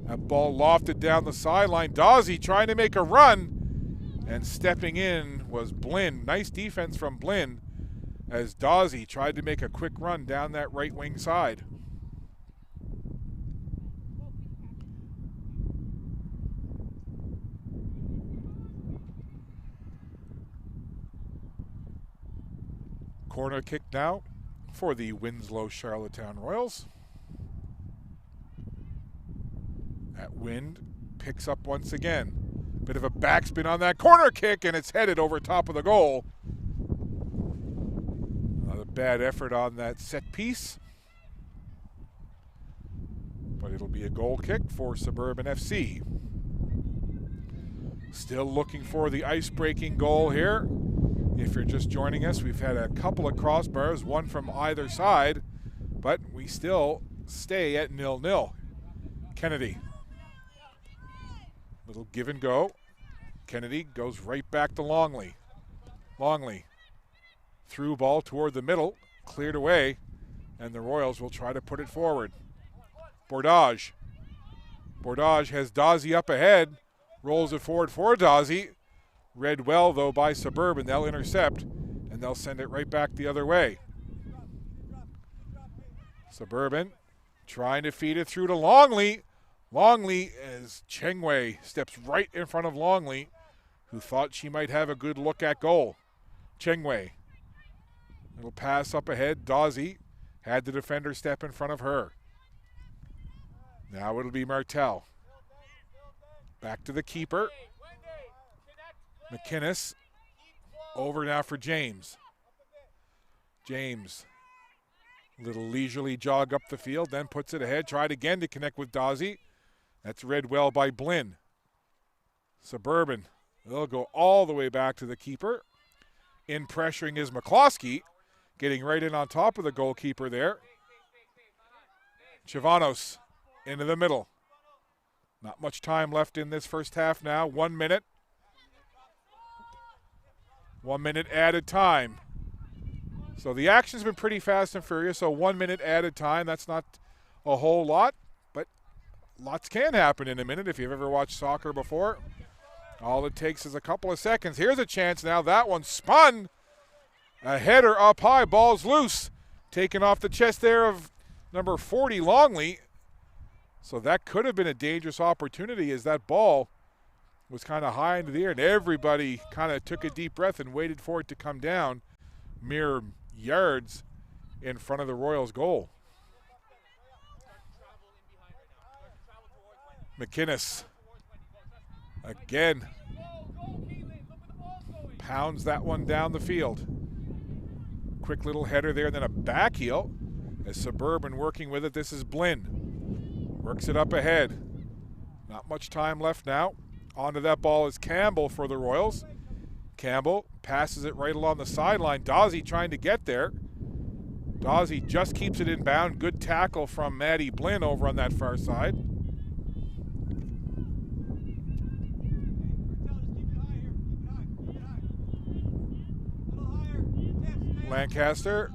That ball lofted down the sideline. Dawsey trying to make a run, and stepping in was Blinn. Nice defense from Blinn as Dawsey tried to make a quick run down that right wing side. Corner kick now for the Winsloe Charlottetown Royals. That wind picks up once again. Bit of a backspin on that corner kick, and it's headed over top of the goal. Another bad effort on that set piece. But it'll be a goal kick for Suburban FC. Still looking for the ice-breaking goal here. If you're just joining us, we've had a couple of crossbars, one from either side, but we still stay at 0-0. Kennedy. Little give and go. Kennedy goes right back to Longley. Longley. Through ball toward the middle, cleared away, and the Royals will try to put it forward. Bordage. Bordage has Dawsey up ahead, rolls it forward for Dawsey. Read well, though, by Suburban. They'll intercept, and they'll send it right back the other way. Suburban trying to feed it through to Longley. Longley, as Chengwei steps right in front of Longley, who thought she might have a good look at goal. Chengwei. Little pass up ahead. Dawsey had the defender step in front of her. Now it'll be Martel. Back to the keeper. McInnes over now for James. James, little leisurely jog up the field, then puts it ahead, tried again to connect with Dawsey. That's read well by Blinn. Suburban, they'll go all the way back to the keeper. In pressuring is McCloskey, getting right in on top of the goalkeeper there. Chivanos into the middle. Not much time left in this first half now, 1 minute. 1 minute added time. So the action's been pretty fast and furious, so 1 minute added time, that's not a whole lot, but lots can happen in a minute if you've ever watched soccer before. All it takes is a couple of seconds. Here's a chance now. That one spun A header up high, ball's loose. Taken off the chest there of number 40, Longley. So that could have been a dangerous opportunity as that ball was kind of high into the air, and everybody kind of took a deep breath and waited for it to come down mere yards in front of the Royals' goal. McInnes again pounds that one down the field. Quick little header there, and then a back heel as Suburban working with it. This is Blinn. Works it up ahead. Not much time left now. Onto that ball is Campbell for the Royals. Campbell passes it right along the sideline. Dawsey trying to get there. Dawsey just keeps it inbound. Good tackle from Matty Blinn over on that far side. Lancaster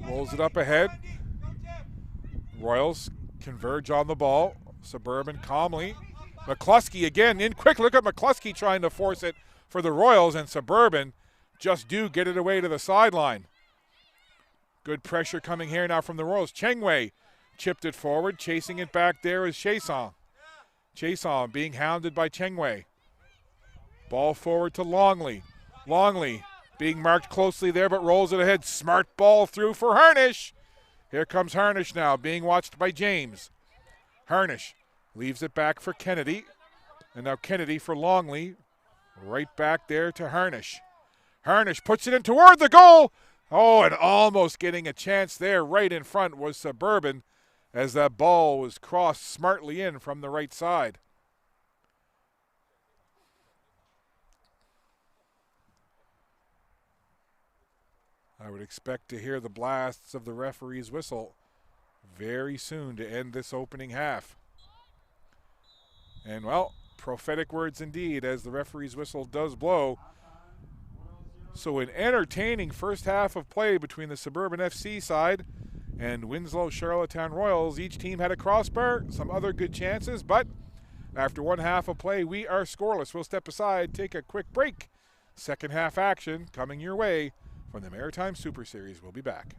rolls it up ahead. Royals converge on the ball. Suburban calmly. McCluskey again in quick. Look at McCluskey trying to force it for the Royals, and Suburban just do get it away to the sideline. Good pressure coming here now from the Royals. Chengwei chipped it forward. Chasing it back there is Chason. Chason being hounded by Chengwei. Ball forward to Longley. Longley being marked closely there, but rolls it ahead. Smart ball through for Harnish. Here comes Harnish now, being watched by James. Harnish leaves it back for Kennedy. And now Kennedy for Longley. Right back there to Harnish. Harnish puts it in toward the goal. Oh, and almost getting a chance there right in front was Suburban as that ball was crossed smartly in from the right side. I would expect to hear the blasts of the referee's whistle very soon to end this opening half. And, well, prophetic words indeed as the referee's whistle does blow. So an entertaining first half of play between the Suburban FC side and Winsloe Charlottetown Royals. Each team had a crossbar, some other good chances, but after one half of play, we are scoreless. We'll step aside, take a quick break. Second half action coming your way from the Maritime Super Series. We'll be back.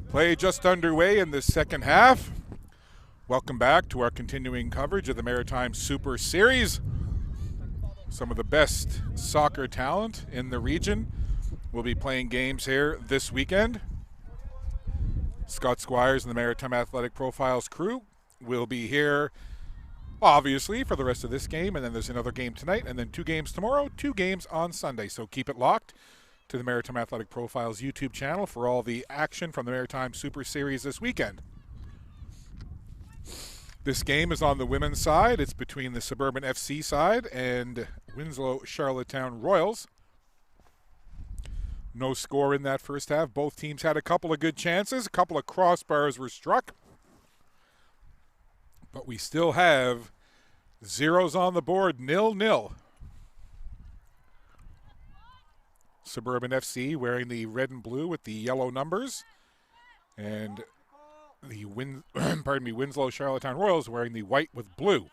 Play just underway in the second half. Welcome back to our continuing coverage of the Maritime Super Series. Some of the best soccer talent in the region will be playing games here this weekend. Scott Squires and the Maritime Athletic Profiles crew will be here, obviously, for the rest of this game, and then there's another game tonight, and then 2 games tomorrow, 2 games on Sunday. So keep it locked to the Maritime Athletic Profiles YouTube channel for all the action from the Maritime Super Series this weekend. This game is on the women's side. It's between the Suburban FC side and Winsloe Charlottetown Royals. No score in that first half. Both teams had a couple of good chances. A couple of crossbars were struck. But we still have zeros on the board, 0-0. Suburban FC wearing the red and blue with the yellow numbers. And the Winslow Charlottetown Royals wearing the white with blue.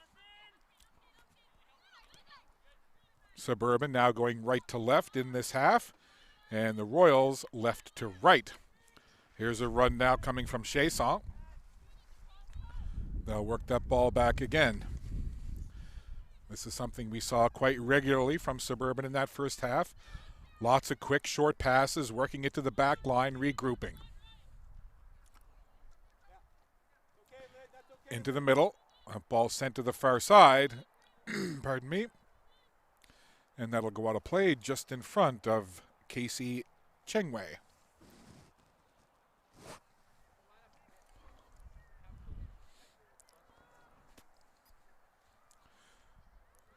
Suburban now going right to left in this half, and the Royals left to right. Here's a run now coming from Chasson. They'll work that ball back again. This is something we saw quite regularly from Suburban in that first half. Lots of quick, short passes, working it to the back line, regrouping. Into the middle. A ball sent to the far side. Pardon me. And that'll go out of play just in front of Casey Chengwei.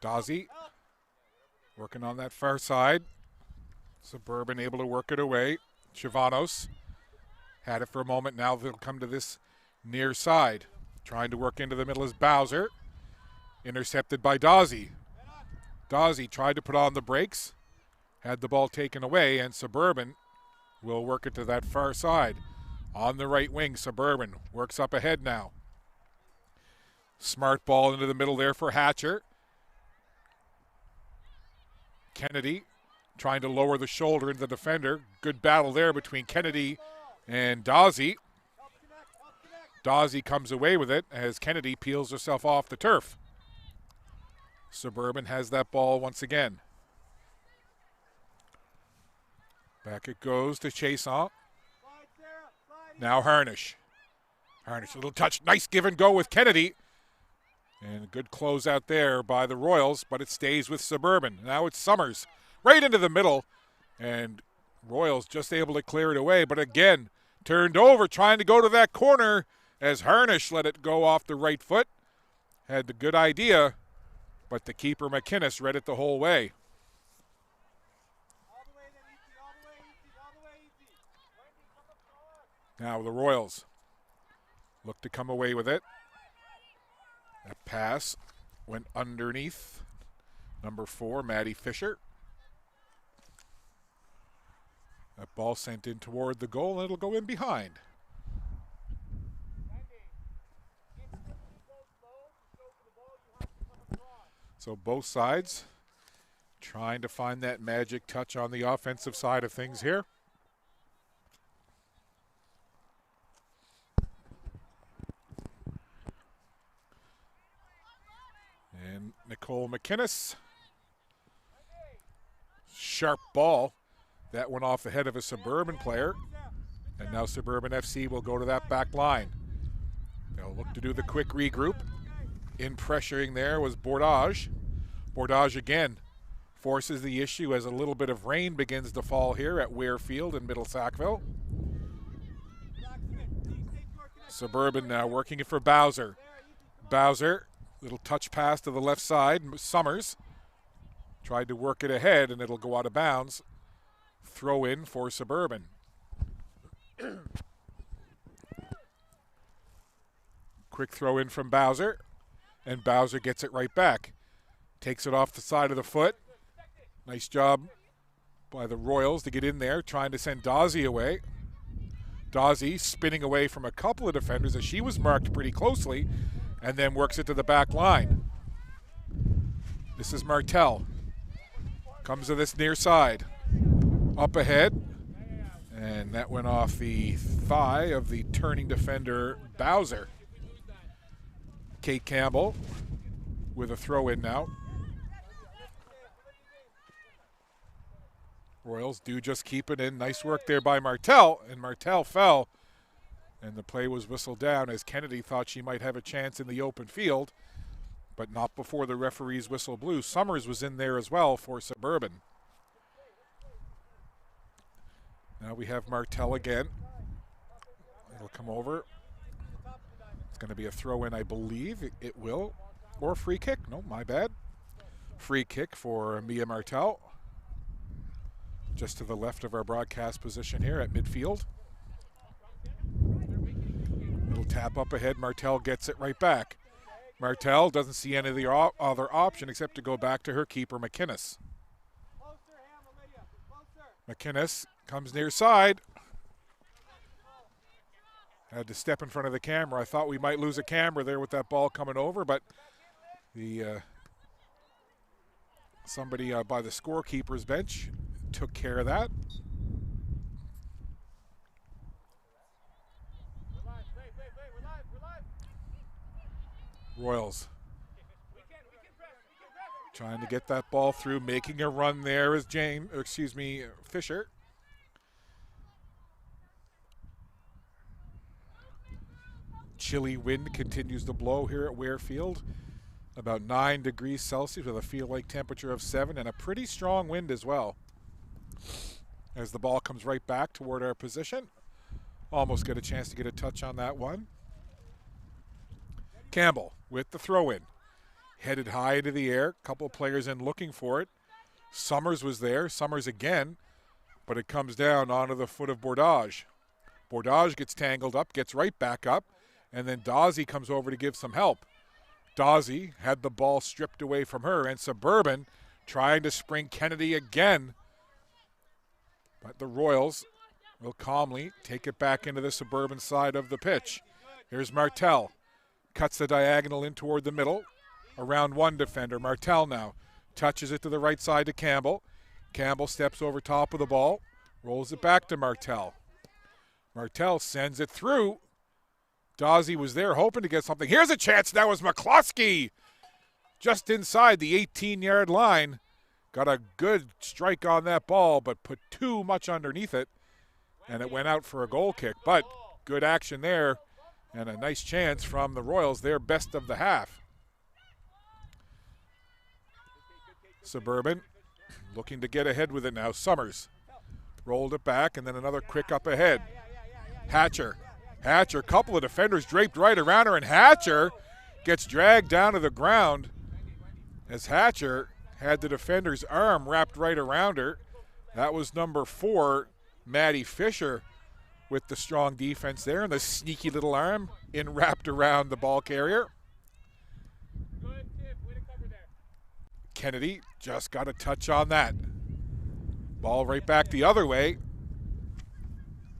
Dazzi working on that far side. Suburban able to work it away. Chivanos had it for a moment. Now they'll come to this near side. Trying to work into the middle is Bowser. Intercepted by Dazzi. Dazzi tried to put on the brakes. Had the ball taken away, and Suburban will work it to that far side. On the right wing, Suburban works up ahead now. Smart ball into the middle there for Hatcher. Kennedy trying to lower the shoulder into the defender. Good battle there between Kennedy and Dazzi. Dazzi comes away with it as Kennedy peels herself off the turf. Suburban has that ball once again. Back it goes to Chasson. Now Harnish. Harnish, a little touch. Nice give and go with Kennedy. And a good close out there by the Royals, but it stays with Suburban. Now it's Summers. Right into the middle. And Royals just able to clear it away, but again, turned over, trying to go to that corner as Harnish let it go off the right foot. Had the good idea, but the keeper McInnes read it the whole way. Now the Royals look to come away with it. That pass went underneath number 4, Maddie Fisher. That ball sent in toward the goal, and it'll go in behind. So both sides trying to find that magic touch on the offensive side of things here. And Nicole McInnes. Sharp ball. That went off the head of a Suburban player. And now Suburban FC will go to that back line. They'll look to do the quick regroup. In pressuring there was Bordage. Bordage again forces the issue as a little bit of rain begins to fall here at Ware Field in Middle Sackville. Suburban now working it for Bowser. Bowser, little touch pass to the left side. Summers tried to work it ahead, and it'll go out of bounds. Throw in for Suburban. Quick throw in from Bowser, and Bowser gets it right back. Takes it off the side of the foot. Nice job by the Royals to get in there, trying to send Dazzi away. Dazzi spinning away from a couple of defenders as she was marked pretty closely, and then works it to the back line. This is Martel. Comes to this near side. Up ahead. And that went off the thigh of the turning defender, Bowser. Kate Campbell with a throw-in now. Royals do just keep it in. Nice work there by Martel, and Martel fell. And the play was whistled down as Kennedy thought she might have a chance in the open field, but not before the referee's whistle blew. Summers was in there as well for Suburban. Now we have Martel again. It'll come over. It's going to be a throw-in, I believe. It will. Or a free kick. No, my bad. Free kick for Mia Martel. Just to the left of our broadcast position here at midfield. Little tap up ahead. Martel gets it right back. Martel doesn't see any of the other option except to go back to her keeper, McInnes. McInnes comes near side. Had to step in front of the camera. I thought we might lose a camera there with that ball coming over, but the somebody by the scorekeeper's bench took care of that. Royals trying to get that ball through, making a run there is Fisher. Chilly wind continues to blow here at Warefield. About 9 degrees Celsius with a feel-like temperature of 7 and a pretty strong wind as well. As the ball comes right back toward our position. Almost get a chance to get a touch on that one. Campbell with the throw-in. Headed high into the air. Couple of players in looking for it. Summers was there. Summers again. But it comes down onto the foot of Bordage. Bordage gets tangled up, gets right back up. And then Dawsey comes over to give some help. Dawsey had the ball stripped away from her. And Suburban trying to spring Kennedy again. But the Royals will calmly take it back into the Suburban side of the pitch. Here's Martel. Cuts the diagonal in toward the middle. Around one defender. Martel now touches it to the right side to Campbell. Campbell steps over top of the ball. Rolls it back to Martel. Martel sends it through. Dawsey was there hoping to get something. Here's a chance now as McCluskey. Just inside the 18-yard line. Got a good strike on that ball, but put too much underneath it. And it went out for a goal kick. But good action there. And a nice chance from the Royals. Their best of the half. Suburban looking to get ahead with it now. Summers rolled it back, and then another quick up ahead. Hatcher, couple of defenders draped right around her, and Hatcher gets dragged down to the ground as Hatcher had the defender's arm wrapped right around her. That was number 4, Maddie Fisher, with the strong defense there, and the sneaky little arm wrapped around the ball carrier. Kennedy just got a touch on that. Ball right back the other way.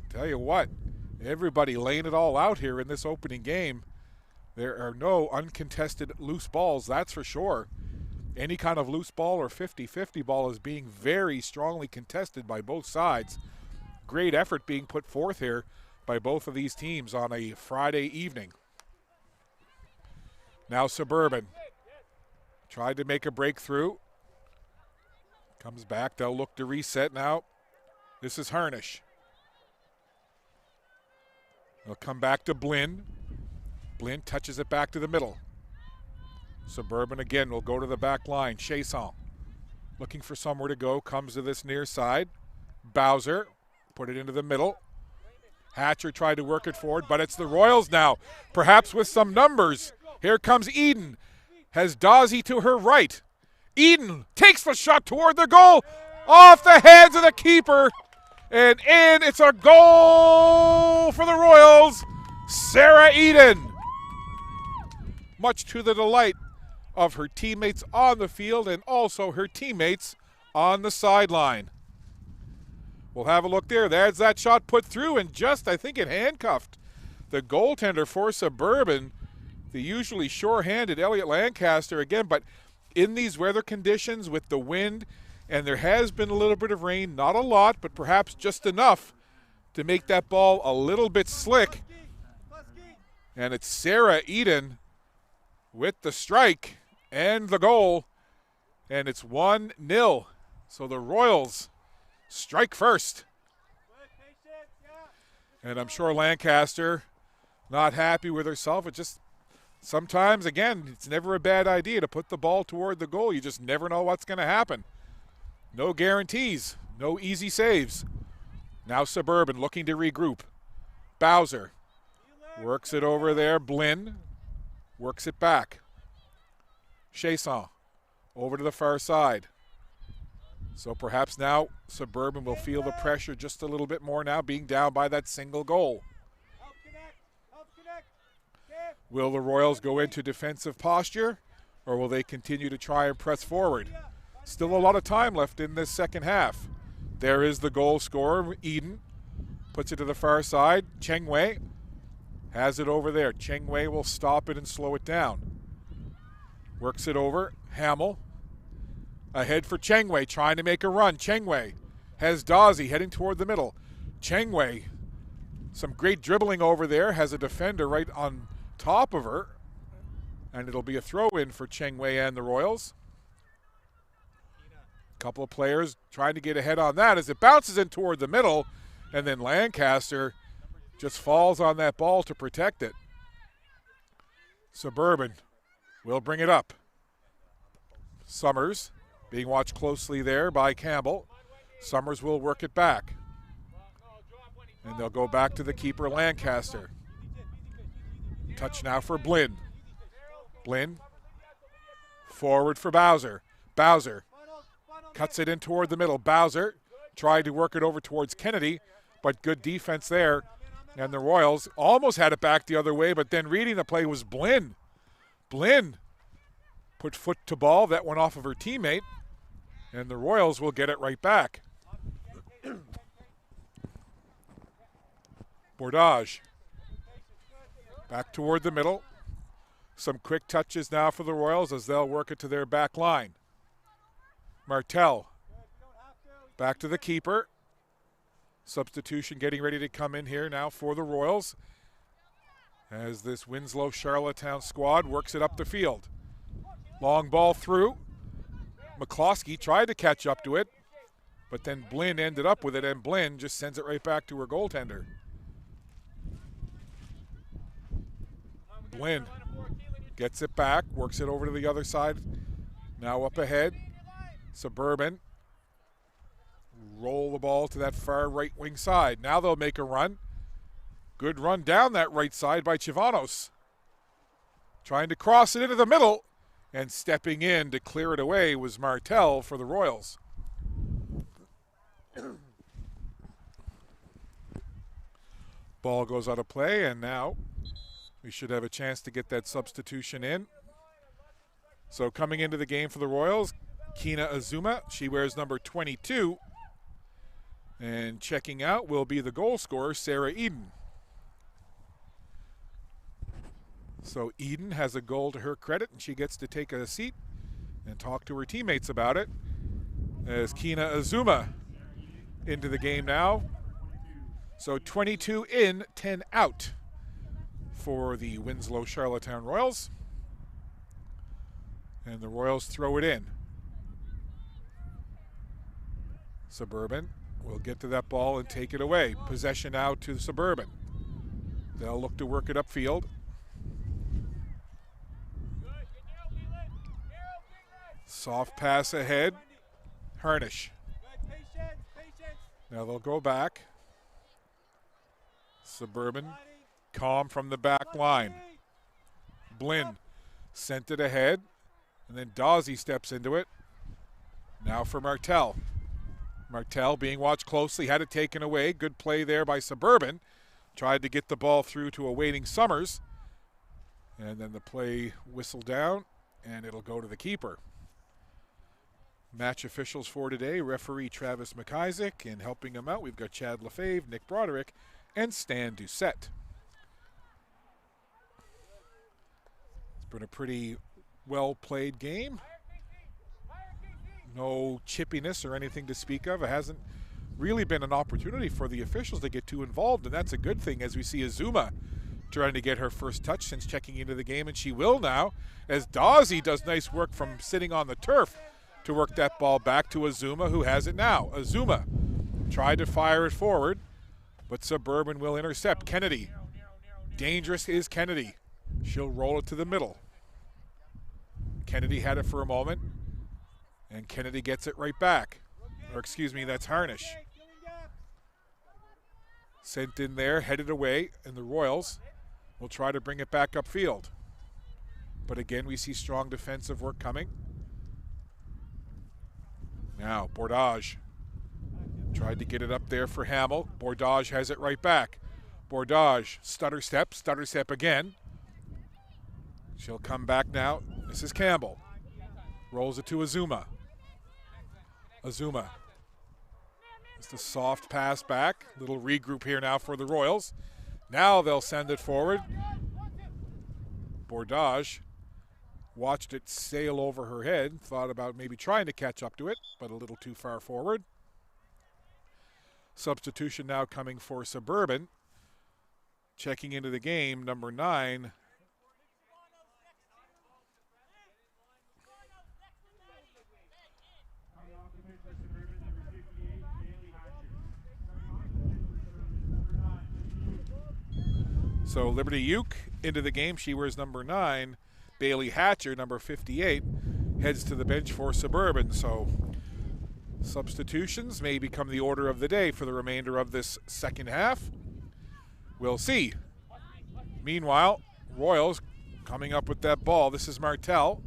Tell you what, everybody laying it all out here in this opening game. There are no uncontested loose balls, that's for sure. Any kind of loose ball or 50-50 ball is being very strongly contested by both sides. Great effort being put forth here by both of these teams on a Friday evening. Now Suburban tried to make a breakthrough. Comes back, they'll look to reset now. This is Harnish. They'll come back to Blinn. Blinn touches it back to the middle. Suburban again will go to the back line. Chasson looking for somewhere to go. Comes to this near side. Bowser put it into the middle. Hatcher tried to work it forward, but it's the Royals now. Perhaps with some numbers. Here comes Eden. Has Dawsey to her right. Eden takes the shot toward the goal. Off the hands of the keeper. And in. It's a goal for the Royals. Sarah Eden. Much to the delight of her teammates on the field and also her teammates on the sideline. We'll have a look there. There's that shot put through, and just, I think, it handcuffed the goaltender for Suburban, the usually sure-handed Elliot Lancaster again. But in these weather conditions with the wind, and there has been a little bit of rain, not a lot, but perhaps just enough to make that ball a little bit slick. And it's Sarah Eden with the strike and the goal. And it's 1-0. So the Royals strike first. And I'm sure Lancaster not happy with herself. It just sometimes, again, it's never a bad idea to put the ball toward the goal. You just never know what's going to happen. No guarantees, no easy saves. Now Suburban looking to regroup. Bowser works it over there. Blinn works it back. Chasson over to the far side. So perhaps now Suburban will feel the pressure just a little bit more now, being down by that single goal. Will the Royals go into defensive posture, or will they continue to try and press forward? Still a lot of time left in this second half. There is the goal scorer, Eden. Puts it to the far side. Cheng Wei has it over there. Cheng Wei will stop it and slow it down. Works it over. Hamill. Ahead for Cheng Wei, trying to make a run. Cheng Wei has Dawsey heading toward the middle. Cheng Wei, some great dribbling over there, has a defender right on top of her. And it'll be a throw-in for Cheng Wei and the Royals. Couple of players trying to get ahead on that as it bounces in toward the middle, and then Lancaster just falls on that ball to protect it. Suburban will bring it up. Summers being watched closely there by Campbell. Summers will work it back. And they'll go back to the keeper, Lancaster. Touch now for Blinn. Blinn forward for Bowser. Bowser cuts it in toward the middle. Bowser tried to work it over towards Kennedy, but good defense there. And the Royals almost had it back the other way, but then reading the play was Blinn. Blinn put foot to ball. That went off of her teammate, and the Royals will get it right back. Bordage back toward the middle. Some quick touches now for the Royals as they'll work it to their back line. Martel back to the keeper. Substitution getting ready to come in here now for the Royals as this Winsloe Charlottetown squad works it up the field. Long ball through. McCloskey tried to catch up to it, but then Blinn ended up with it, and Blinn just sends it right back to her goaltender. Blinn gets it back, works it over to the other side. Now up ahead. Suburban roll the ball to that far right wing side. Now they'll make a run. Good run down that right side by Chivanos. Trying to cross it into the middle, and stepping in to clear it away was Martel for the Royals. Ball goes out of play, and now we should have a chance to get that substitution in. So coming into the game for the Royals, Kina Azuma, she wears number 22. And checking out will be the goal scorer, Sarah Eden. So Eden has a goal to her credit, and she gets to take a seat and talk to her teammates about it. As Kina Azuma into the game now. So 22 in, 10 out for the Winsloe Charlottetown Royals. And the Royals throw it in. Suburban will get to that ball and take it away. Possession now to Suburban. They'll look to work it upfield. Soft pass ahead. Harnish. Now they'll go back. Suburban calm from the back line. Blinn sent it ahead. And then Dawsey steps into it. Now for Martel. Martel being watched closely, had it taken away. Good play there by Suburban. Tried to get the ball through to a waiting Summers. And then the play whistled down, and it'll go to the keeper. Match officials for today, referee Travis McIsaac, and helping him out, we've got Chad Lefebvre, Nick Broderick, and Stan Doucette. It's been a pretty well-played game. No chippiness or anything to speak of. It hasn't really been an opportunity for the officials to get too involved, and that's a good thing as we see Azuma trying to get her first touch since checking into the game, and she will now, as Dawsey does nice work from sitting on the turf to work that ball back to Azuma, who has it now. Azuma tried to fire it forward, but Suburban will intercept. Kennedy. Dangerous is Kennedy. She'll roll it to the middle. Kennedy had it for a moment, and Kennedy gets it right back. Or excuse me, that's Harnish. Sent in there, headed away, and the Royals will try to bring it back upfield. But again, we see strong defensive work coming. Now, Bordage tried to get it up there for Hamill. Bordage has it right back. Bordage, stutter step again. She'll come back now. This is Campbell. Rolls it to Azuma. Azuma. Just a soft pass back. Little regroup here now for the Royals. Now they'll send it forward. Bordage watched it sail over her head. Thought about maybe trying to catch up to it, but a little too far forward. Substitution now coming for Suburban. Checking into the game, number 9. So Liberty Uke into the game. She wears number 9. Bailey Hatcher, number 58, heads to the bench for Suburban. So substitutions may become the order of the day for the remainder of this second half. We'll see. Meanwhile, Royals coming up with that ball. This is Martel.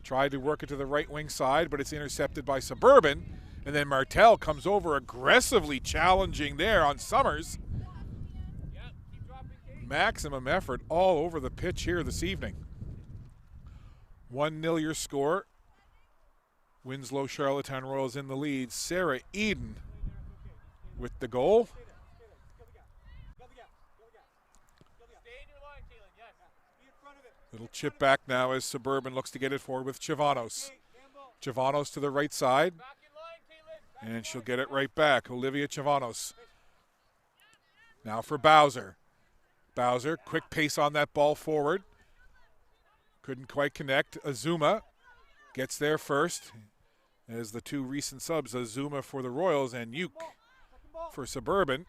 Tried to work it to the right wing side, but it's intercepted by Suburban. And then Martel comes over aggressively challenging there on Summers. Maximum effort all over the pitch here this evening. 1-0 your score. Winsloe Charlottetown Royals in the lead. Sarah Eden with the goal. Little chip back now as Suburban looks to get it forward with Chivanos. Chivanos to the right side. And she'll get it right back. Olivia Chivanos. Now for Bowser. Bowser, quick pace on that ball forward. Couldn't quite connect. Azuma gets there first. As the two recent subs, Azuma for the Royals and Uke for Suburban.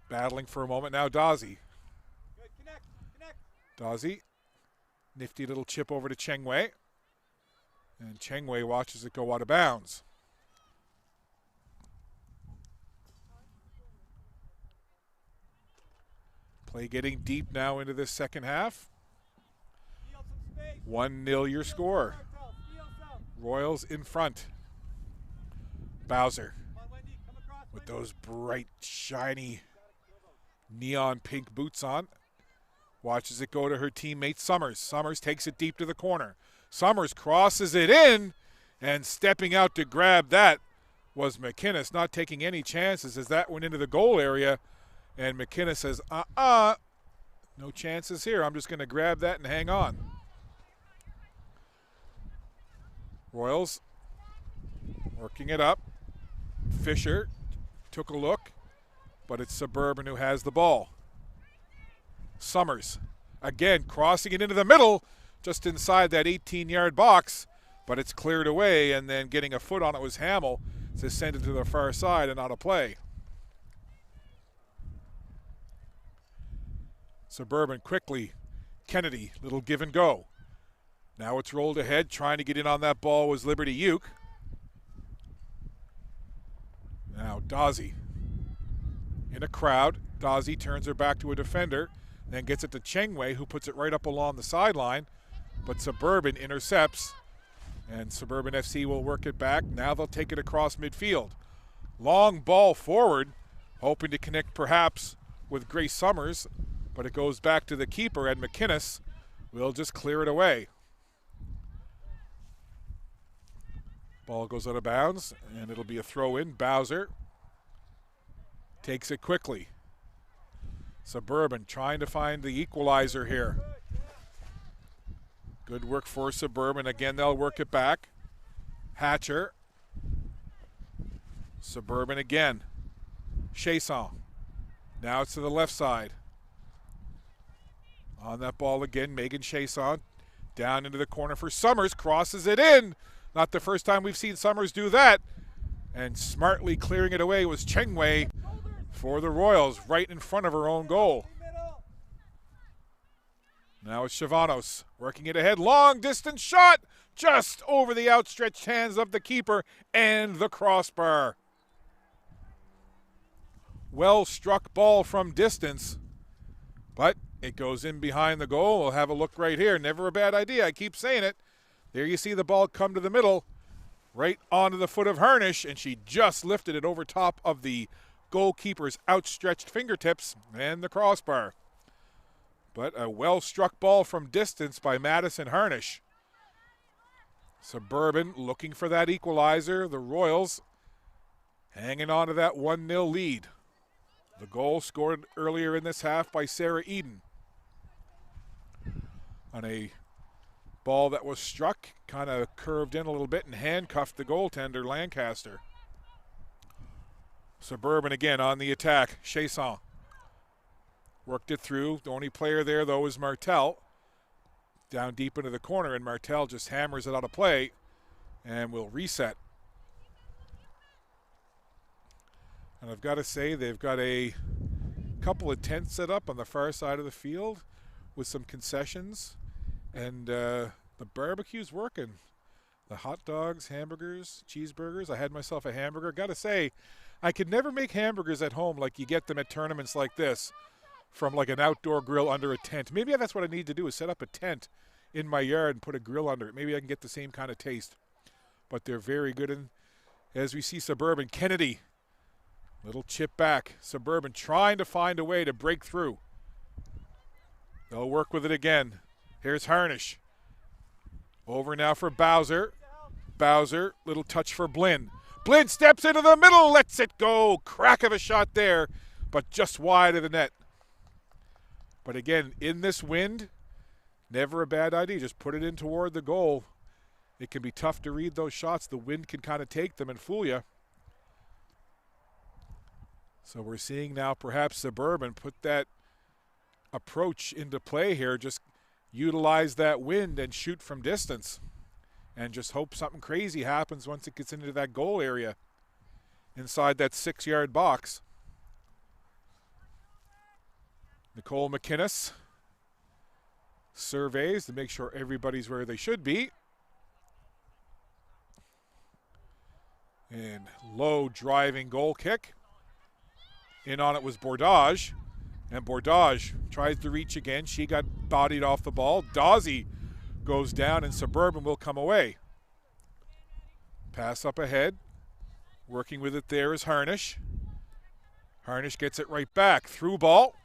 Battling for a moment now, Dawsey. Dawsey, nifty little chip over to Chengwei. And Chengwei watches it go out of bounds. Play getting deep now into this second half. 1-0 your score. Royals in front. Bowser with those bright, shiny, neon pink boots on. Watches it go to her teammate Summers. Summers takes it deep to the corner. Summers crosses it in, and stepping out to grab that was McInnes, not taking any chances as that went into the goal area. And McInnes says, no chances here. I'm just going to grab that and hang on. Royals working it up. Fisher took a look, but it's Suburban who has the ball. Summers, again, crossing it into the middle, just inside that 18-yard box, but it's cleared away, and then getting a foot on it was Hamill to send it to the far side and out of play. Suburban quickly. Kennedy, little give and go. Now it's rolled ahead. Trying to get in on that ball was Liberty Uke. Now Dawsey in a crowd. Dawsey turns her back to a defender, then gets it to Chengwei, who puts it right up along the sideline. But Suburban intercepts, and Suburban FC will work it back. Now they'll take it across midfield. Long ball forward, hoping to connect perhaps with Grace Summers, but it goes back to the keeper, and McInnes will just clear it away. Ball goes out of bounds, and it'll be a throw in. Bowser takes it quickly. Suburban trying to find the equalizer here. Good work for Suburban. Again, they'll work it back. Hatcher Suburban again. Chasson. Now it's to the left side. On that ball again, Megan Chasson. Down into the corner for Summers. Crosses it in. Not the first time we've seen Summers do that. And smartly clearing it away was Cheng Wei for the Royals, right in front of her own goal. Now it's Chavanos working it ahead. Long distance shot just over the outstretched hands of the keeper and the crossbar. Well struck ball from distance, but it goes in behind the goal. We'll have a look right here. Never a bad idea. I keep saying it. There you see the ball come to the middle, right onto the foot of Harnish, and she just lifted it over top of the goalkeeper's outstretched fingertips and the crossbar. But a well-struck ball from distance by Madison Harnish. Suburban looking for that equalizer. The Royals hanging on to that 1-0 lead. The goal scored earlier in this half by Sarah Eden. On a ball that was struck, kind of curved in a little bit and handcuffed the goaltender, Lancaster. Suburban again on the attack. Chasson worked it through. The only player there, though, is Martel. Down deep into the corner, and Martel just hammers it out of play and will reset. And I've got to say, they've got a couple of tents set up on the far side of the field with some concessions. And the barbecue's working. The hot dogs, hamburgers, cheeseburgers. I had myself a hamburger. Got to say, I could never make hamburgers at home like you get them at tournaments like this from like an outdoor grill under a tent. Maybe that's what I need to do, is set up a tent in my yard and put a grill under it. Maybe I can get the same kind of taste. But they're very good. And as we see Suburban, Kennedy, little chip back. Suburban trying to find a way to break through. They'll work with it again. Here's Harnish. Over now for Bowser. Bowser, little touch for Blinn. Blinn steps into the middle, lets it go. Crack of a shot there, but just wide of the net. But again, in this wind, never a bad idea. Just put it in toward the goal. It can be tough to read those shots. The wind can kind of take them and fool you. So we're seeing now perhaps Suburban put that approach into play here. Just utilize that wind and shoot from distance. And just hope something crazy happens once it gets into that goal area inside that 6-yard box. Nicole McInnes surveys to make sure everybody's where they should be. And low driving goal kick. In on it was Bordage. And Bordage tries to reach again. She got bodied off the ball. Dawsey goes down and Suburban will come away. Pass up ahead. Working with it there is Harnish. Harnish gets it right back. Through ball.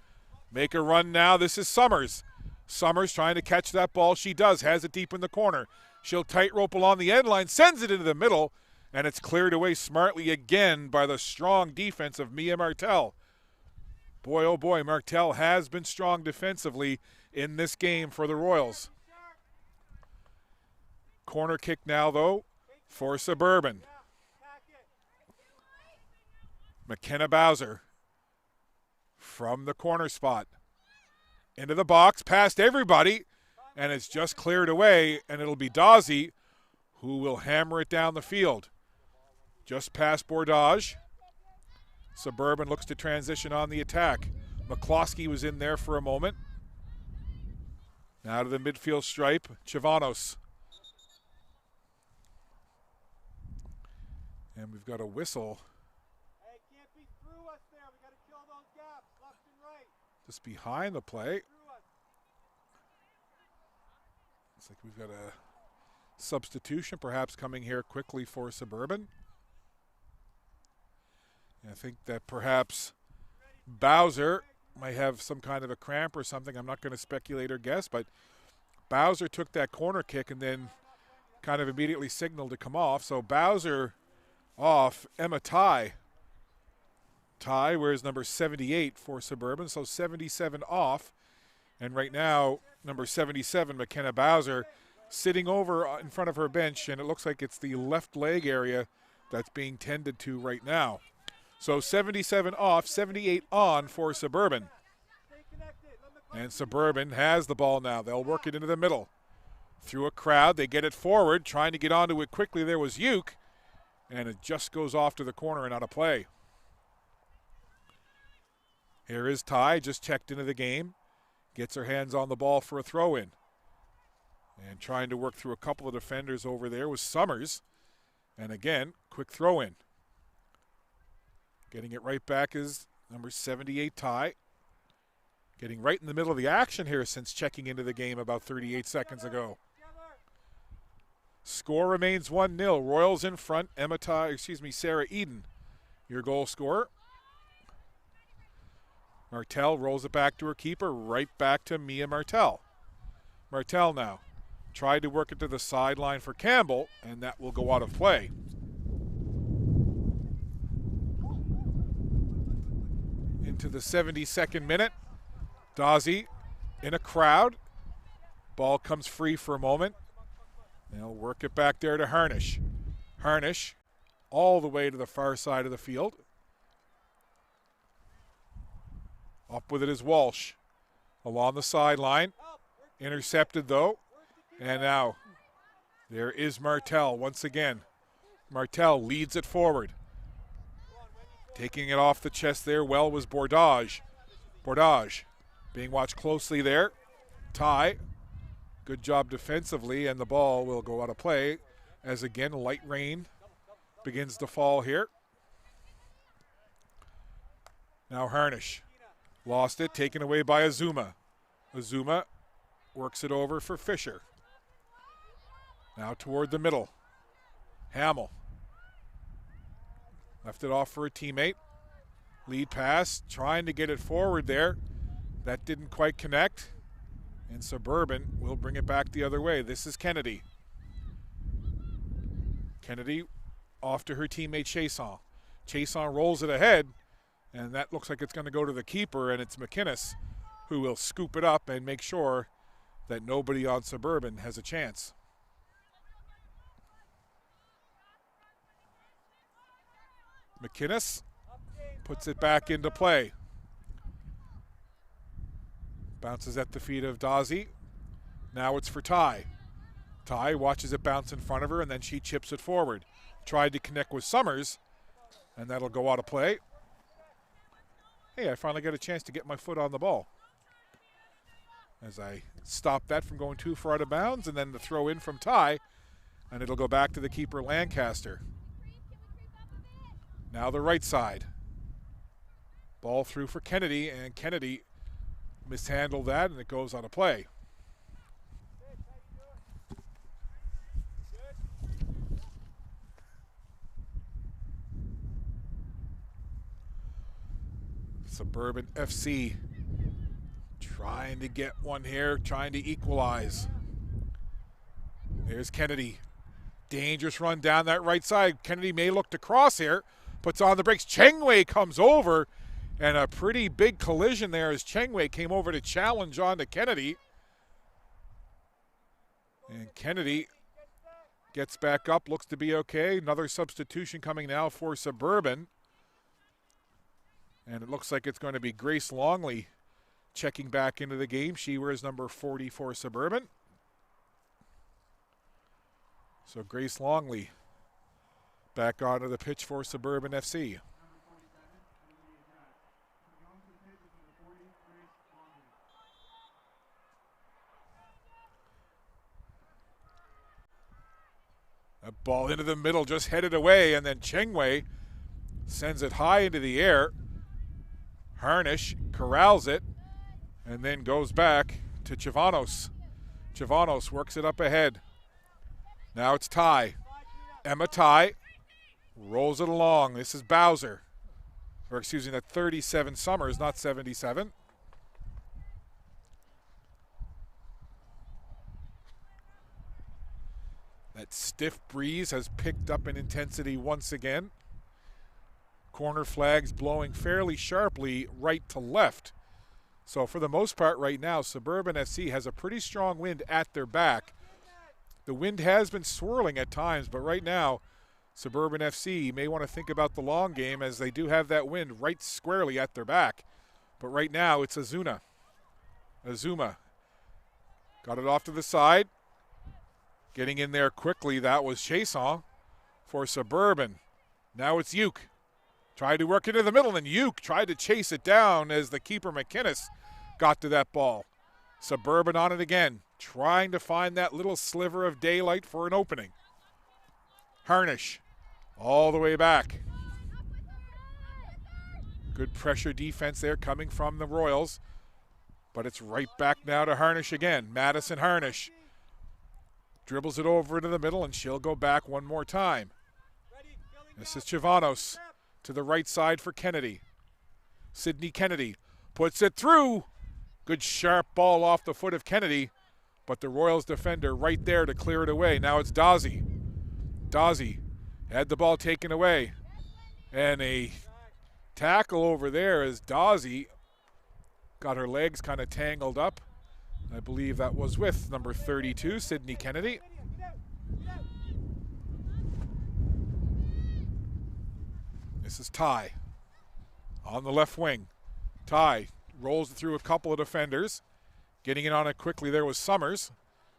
Make a run now. This is Summers. Summers trying to catch that ball. She does. Has it deep in the corner. She'll tightrope along the end line. Sends it into the middle. And it's cleared away smartly again by the strong defense of Mia Martel. Boy, oh boy, Martel has been strong defensively in this game for the Royals. Corner kick now, though, for Suburban. McKenna Bowser from the corner spot. Into the box, past everybody, and it's just cleared away, and it'll be Dawsey who will hammer it down the field. Just past Bordage. Suburban looks to transition on the attack. McCloskey was in there for a moment. Now to the midfield stripe, Chavanos. And we've got a whistle. Hey, can't be through us there. We got to kill those gaps, left and right. Just behind the play. Looks like we've got a substitution perhaps coming here quickly for Suburban. I think that perhaps Bowser might have some kind of a cramp or something. I'm not going to speculate or guess, but Bowser took that corner kick and then kind of immediately signaled to come off. So Bowser off. Emma Ty. Ty wears number 78 for Suburban, so 77 off. And right now, number 77, McKenna Bowser, sitting over in front of her bench, and it looks like it's the left leg area that's being tended to right now. So 77 off, 78 on for Suburban. And Suburban has the ball now. They'll work it into the middle. Through a crowd, they get it forward. Trying to get onto it quickly, there was Uke. And it just goes off to the corner and out of play. Here is Ty, just checked into the game. Gets her hands on the ball for a throw-in. And trying to work through a couple of defenders over there was Summers. And again, quick throw-in. Getting it right back is number 78, Ty. Getting right in the middle of the action here since checking into the game about 38 seconds ago. Score remains 1-0. Royals in front. Sarah Eden, your goal scorer. Martell rolls it back to her keeper, right back to Mia Martell. Martell now tried to work it to the sideline for Campbell, and that will go out of play. Into the 72nd minute. Dawsey in a crowd. Ball comes free for a moment. They'll work it back there to Harnish. Harnish all the way to the far side of the field. Up with it is Walsh. Along the sideline. Intercepted though. And now there is Martell once again. Martell leads it forward. Taking it off the chest there well was Bordage. Bordage being watched closely there. Ty, good job defensively, and the ball will go out of play as again light rain begins to fall here. Now Harnish lost it, taken away by Azuma. Azuma works it over for Fisher. Now toward the middle. Hamill left it off for a teammate. Lead pass, trying to get it forward there. That didn't quite connect. And Suburban will bring it back the other way. This is Kennedy. Kennedy off to her teammate Chason. Chason rolls it ahead, and that looks like it's going to go to the keeper, and it's McInnes who will scoop it up and make sure that nobody on Suburban has a chance. McInnes puts it back into play. Bounces at the feet of Dawsey. Now it's for Ty. Ty watches it bounce in front of her, and then she chips it forward. Tried to connect with Summers, and that'll go out of play. Hey, I finally got a chance to get my foot on the ball. As I stop that from going too far out of bounds, and then the throw in from Ty, and it'll go back to the keeper Lancaster. Now the right side. Ball through for Kennedy, and Kennedy mishandled that, and it goes out of play. Suburban FC trying to get one here, trying to equalize. There's Kennedy. Dangerous run down that right side. Kennedy may look to cross here. Puts on the brakes. Chengwei comes over. And a pretty big collision there as Chengwei came over to challenge on to Kennedy. And Kennedy gets back up, looks to be okay. Another substitution coming now for Suburban. And it looks like it's going to be Grace Longley checking back into the game. She wears number 40 for Suburban. So Grace Longley back onto the pitch for Suburban FC. A ball into the middle, just headed away, and then Chengwei sends it high into the air. Harnish corrals it, and then goes back to Chivanos. Chivanos works it up ahead. Now it's Ty. Emma Ty rolls it along. This is Bowser. Or excuse me, that 37 Summers, not 77. That stiff breeze has picked up in intensity once again. Corner flags blowing fairly sharply right to left. So for the most part right now, Suburban FC has a pretty strong wind at their back. The wind has been swirling at times, but right now Suburban FC may want to think about the long game as they do have that wind right squarely at their back. But right now it's Azuma. Azuma got it off to the side. Getting in there quickly, that was Chason for Suburban. Now it's Uke. Tried to work into the middle, and Uke tried to chase it down as the keeper McInnes got to that ball. Suburban on it again, trying to find that little sliver of daylight for an opening. Harnish all the way back. Good pressure defense there coming from the Royals, but it's right back now to Harnish again. Madison Harnish dribbles it over into the middle, and she'll go back one more time. This is Chivanos to the right side for Kennedy. Sydney Kennedy puts it through. Good sharp ball off the foot of Kennedy, but the Royals defender right there to clear it away. Now it's Dawsey. Dawsey had the ball taken away, and a tackle over there as Dawsey got her legs kind of tangled up. I believe that was with number 32, Sydney Kennedy. This is Ty on the left wing. Ty rolls through a couple of defenders. Getting it on it quickly there was Summers,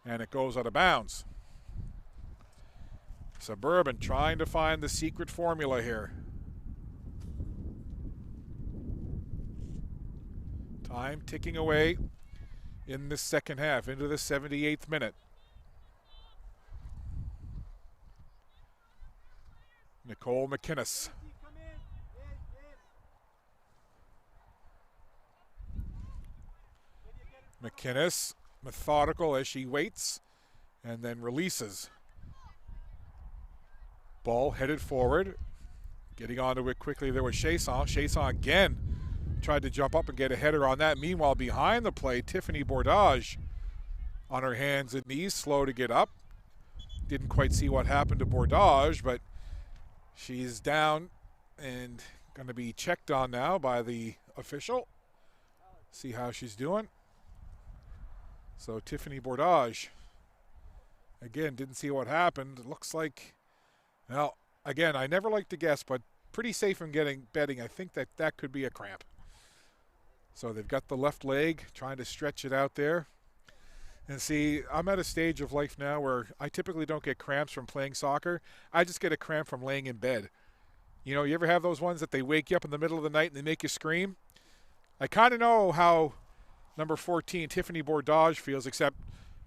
and it goes out of bounds. Suburban trying to find the secret formula here. Time ticking away in the second half, into the 78th minute. Nicole McInnes. McInnes, methodical as she waits and then releases. Ball headed forward. Getting onto it quickly there was Chason. Chason again tried to jump up and get a header on that. Meanwhile, behind the play, Tiffany Bordage on her hands and knees, slow to get up. Didn't quite see what happened to Bordage, but she's down and going to be checked on now by the official. See how she's doing. So Tiffany Bordage, again, didn't see what happened. It looks like, well, again, I never like to guess, but pretty safe in betting. I think that could be a cramp. So they've got the left leg, trying to stretch it out there. And see, I'm at a stage of life now where I typically don't get cramps from playing soccer. I just get a cramp from laying in bed. You know, you ever have those ones that they wake you up in the middle of the night and they make you scream? I kind of know how number 14, Tiffany Bordage, feels, except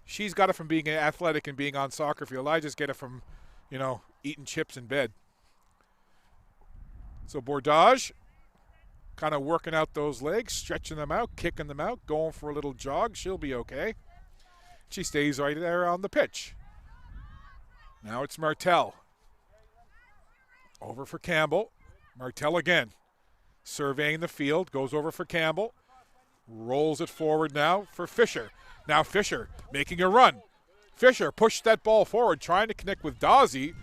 she's got it from being athletic and being on soccer field. I just get it from, you know, eating chips in bed. So Bordage kind of working out those legs, stretching them out, kicking them out, going for a little jog. She'll be okay. She stays right there on the pitch. Now it's Martel. Over for Campbell. Martel again. Surveying the field, goes over for Campbell. Rolls it forward now for Fisher. Now Fisher making a run. Fisher pushed that ball forward, trying to connect with Dawsey,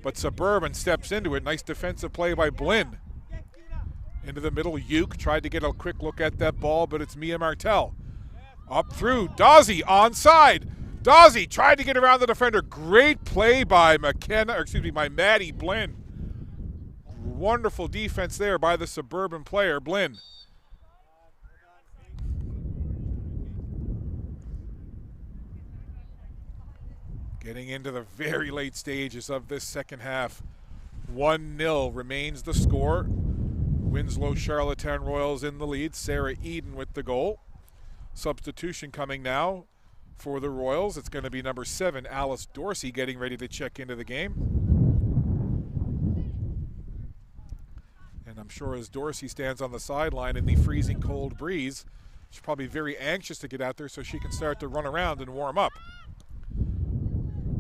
but Suburban steps into it. Nice defensive play by Blinn. Into the middle, Uke tried to get a quick look at that ball, but it's Mia Martel. Up through, Dawsey onside. Dawsey tried to get around the defender. Great play by Maddie Blinn. Wonderful defense there by the Suburban player, Blinn. Getting into the very late stages of this second half. 1-0 remains the score. Winsloe Charlottetown Royals in the lead. Sarah Eden with the goal. Substitution coming now for the Royals. It's going to be number 7, Alice Dorsey, getting ready to check into the game. And I'm sure as Dorsey stands on the sideline in the freezing cold breeze, she's probably very anxious to get out there so she can start to run around and warm up.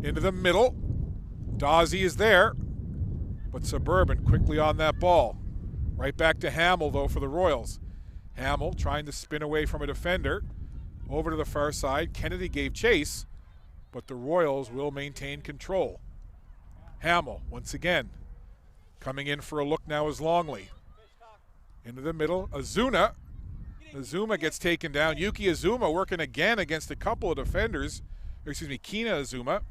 Into the middle. Dawsey is there, but Suburban quickly on that ball. Right back to Hamill, though, for the Royals. Hamill trying to spin away from a defender. Over to the far side. Kennedy gave chase, but the Royals will maintain control. Hamill, once again, coming in for a look now is Longley. Into the middle. Azuma gets taken down. Yuki Azuma working again against a couple of defenders. Kina Azuma.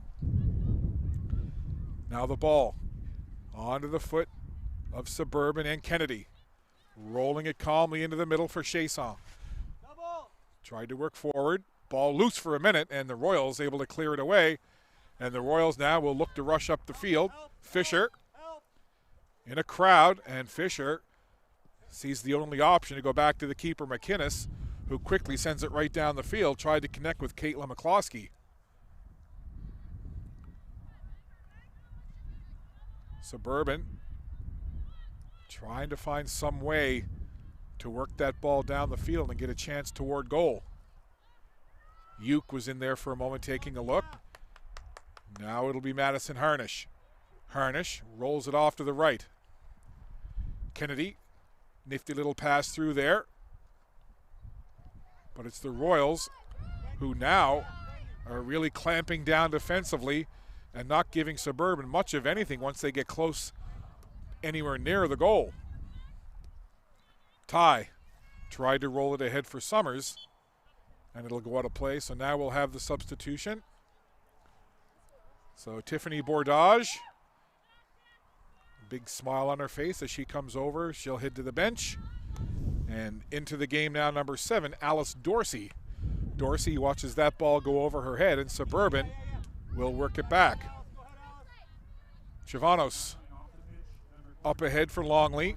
Now the ball. Onto the foot of Suburban and Kennedy. Rolling it calmly into the middle for Chasson. Tried to work forward. Ball loose for a minute, and the Royals able to clear it away. And the Royals now will look to rush up the field. Fisher in a crowd, and Fisher sees the only option to go back to the keeper, McInnes, who quickly sends it right down the field, tried to connect with Caitlin McCloskey. Suburban trying to find some way to work that ball down the field and get a chance toward goal. Uke was in there for a moment taking a look. Now it'll be Madison Harnish. Harnish rolls it off to the right. Kennedy, nifty little pass through there. But it's the Royals who now are really clamping down defensively and not giving Suburban much of anything once they get close anywhere near the goal. Ty tried to roll it ahead for Summers, and it'll go out of play. So now we'll have the substitution. So Tiffany Bordage, big smile on her face as she comes over. She'll head to the bench. And into the game now, number 7, Alice Dorsey. Dorsey watches that ball go over her head, and Suburban will work it back. Chavanos up ahead for Longley.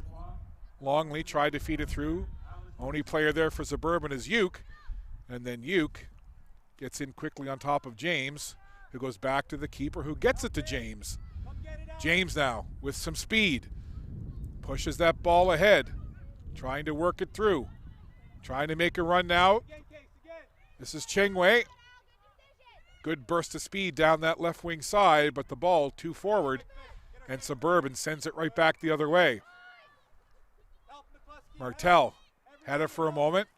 Longley tried to feed it through. Only player there for Suburban is Uke. And then Uke gets in quickly on top of James, who goes back to the keeper, who gets it to James. James now with some speed. Pushes that ball ahead. Trying to work it through. Trying to make a run now. This is Chengwei. Good burst of speed down that left wing side, but the ball too forward, and Suburban sends it right back the other way. Martel had it for a moment.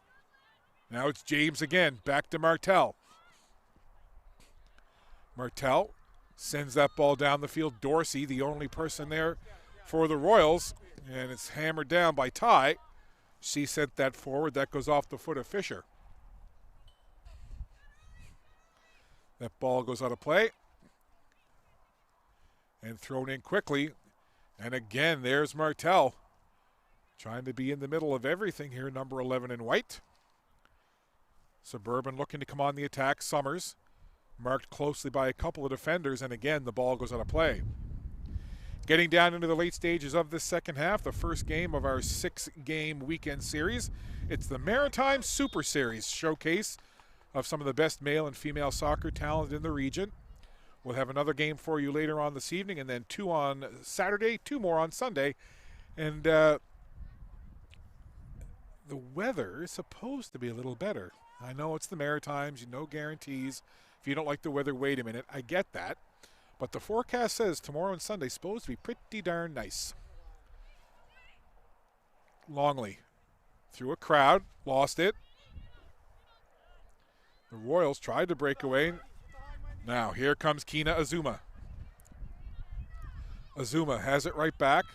Now it's James again, back to Martel. Martel sends that ball down the field. Dorsey, the only person there for the Royals, and it's hammered down by Ty. She sent that forward. That goes off the foot of Fisher. That ball goes out of play and thrown in quickly. And again, there's Martel trying to be in the middle of everything here, number 11 in white. Suburban looking to come on the attack. Summers marked closely by a couple of defenders, and again, the ball goes out of play. Getting down into the late stages of this second half, the first game of our 6-game weekend series. It's the Maritime Super Series showcase of some of the best male and female soccer talent in the region. We'll have another game for you later on this evening, and then 2 on Saturday, 2 more on Sunday. And the weather is supposed to be a little better. I know it's the Maritimes, no guarantees. If you don't like the weather, wait a minute. I get that. But the forecast says tomorrow and Sunday is supposed to be pretty darn nice. Longley through a crowd, lost it. The Royals tried to break away. Now here comes Kina Azuma. Azuma has it right back.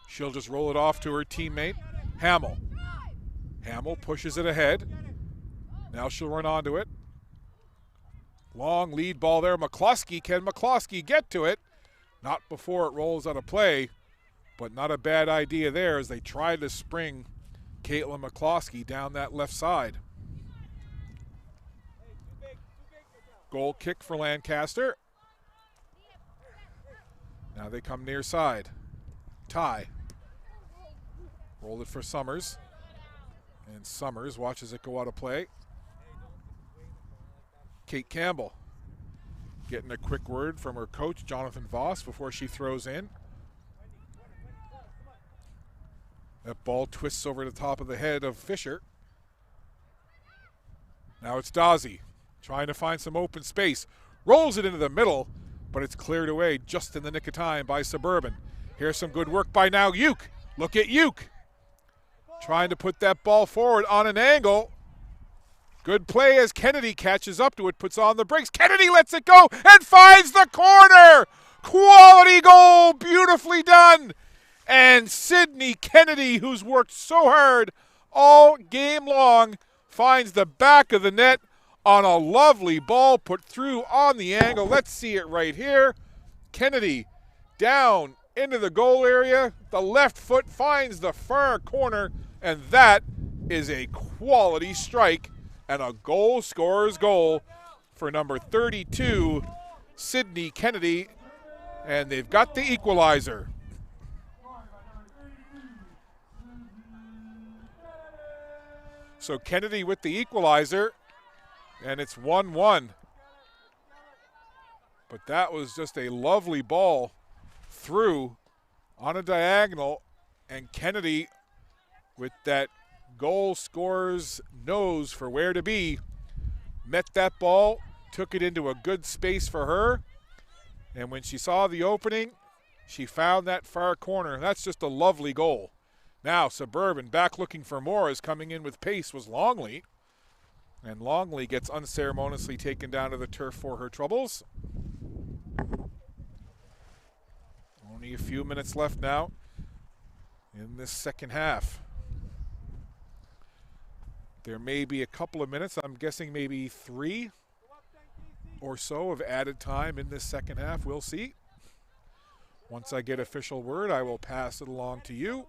She'll just roll it off to her teammate, Hamill. Hamill pushes it ahead. Now she'll run onto it. Long lead ball there. McCloskey. Can McCloskey get to it? Not before it rolls out of play, but not a bad idea there as they try to spring Caitlin McCloskey down that left side. Goal kick for Lancaster. Now they come near side. Ty. Rolled it for Summers. And Summers watches it go out of play. Kate Campbell getting a quick word from her coach, Jonathan Voss, before she throws in. That ball twists over the top of the head of Fisher. Now it's Dawsey trying to find some open space. Rolls it into the middle, but it's cleared away just in the nick of time by Suburban. Here's some good work by now Uke. Look at Uke. Trying to put that ball forward on an angle. Good play as Kennedy catches up to it, puts on the brakes. Kennedy lets it go and finds the corner. Quality goal, beautifully done. And Sydney Kennedy, who's worked so hard all game long, finds the back of the net on a lovely ball put through on the angle. Let's see it right here. Kennedy down into the goal area. The left foot finds the far corner, and that is a quality strike and a goal scorer's goal for number 32, Sydney Kennedy, and they've got the equalizer. So Kennedy with the equalizer, and it's 1-1. But that was just a lovely ball through on a diagonal, and Kennedy with that goal scorer's nose for where to be, met that ball, took it into a good space for her, and when she saw the opening, she found that far corner. That's just a lovely goal. Now Suburban back looking for more, as coming in with pace was Longley, and Longley gets unceremoniously taken down to the turf for her troubles. Only a few minutes left now in this second half. There may be a couple of minutes, I'm guessing maybe 3 or so of added time in this second half. We'll see. Once I get official word, I will pass it along to you.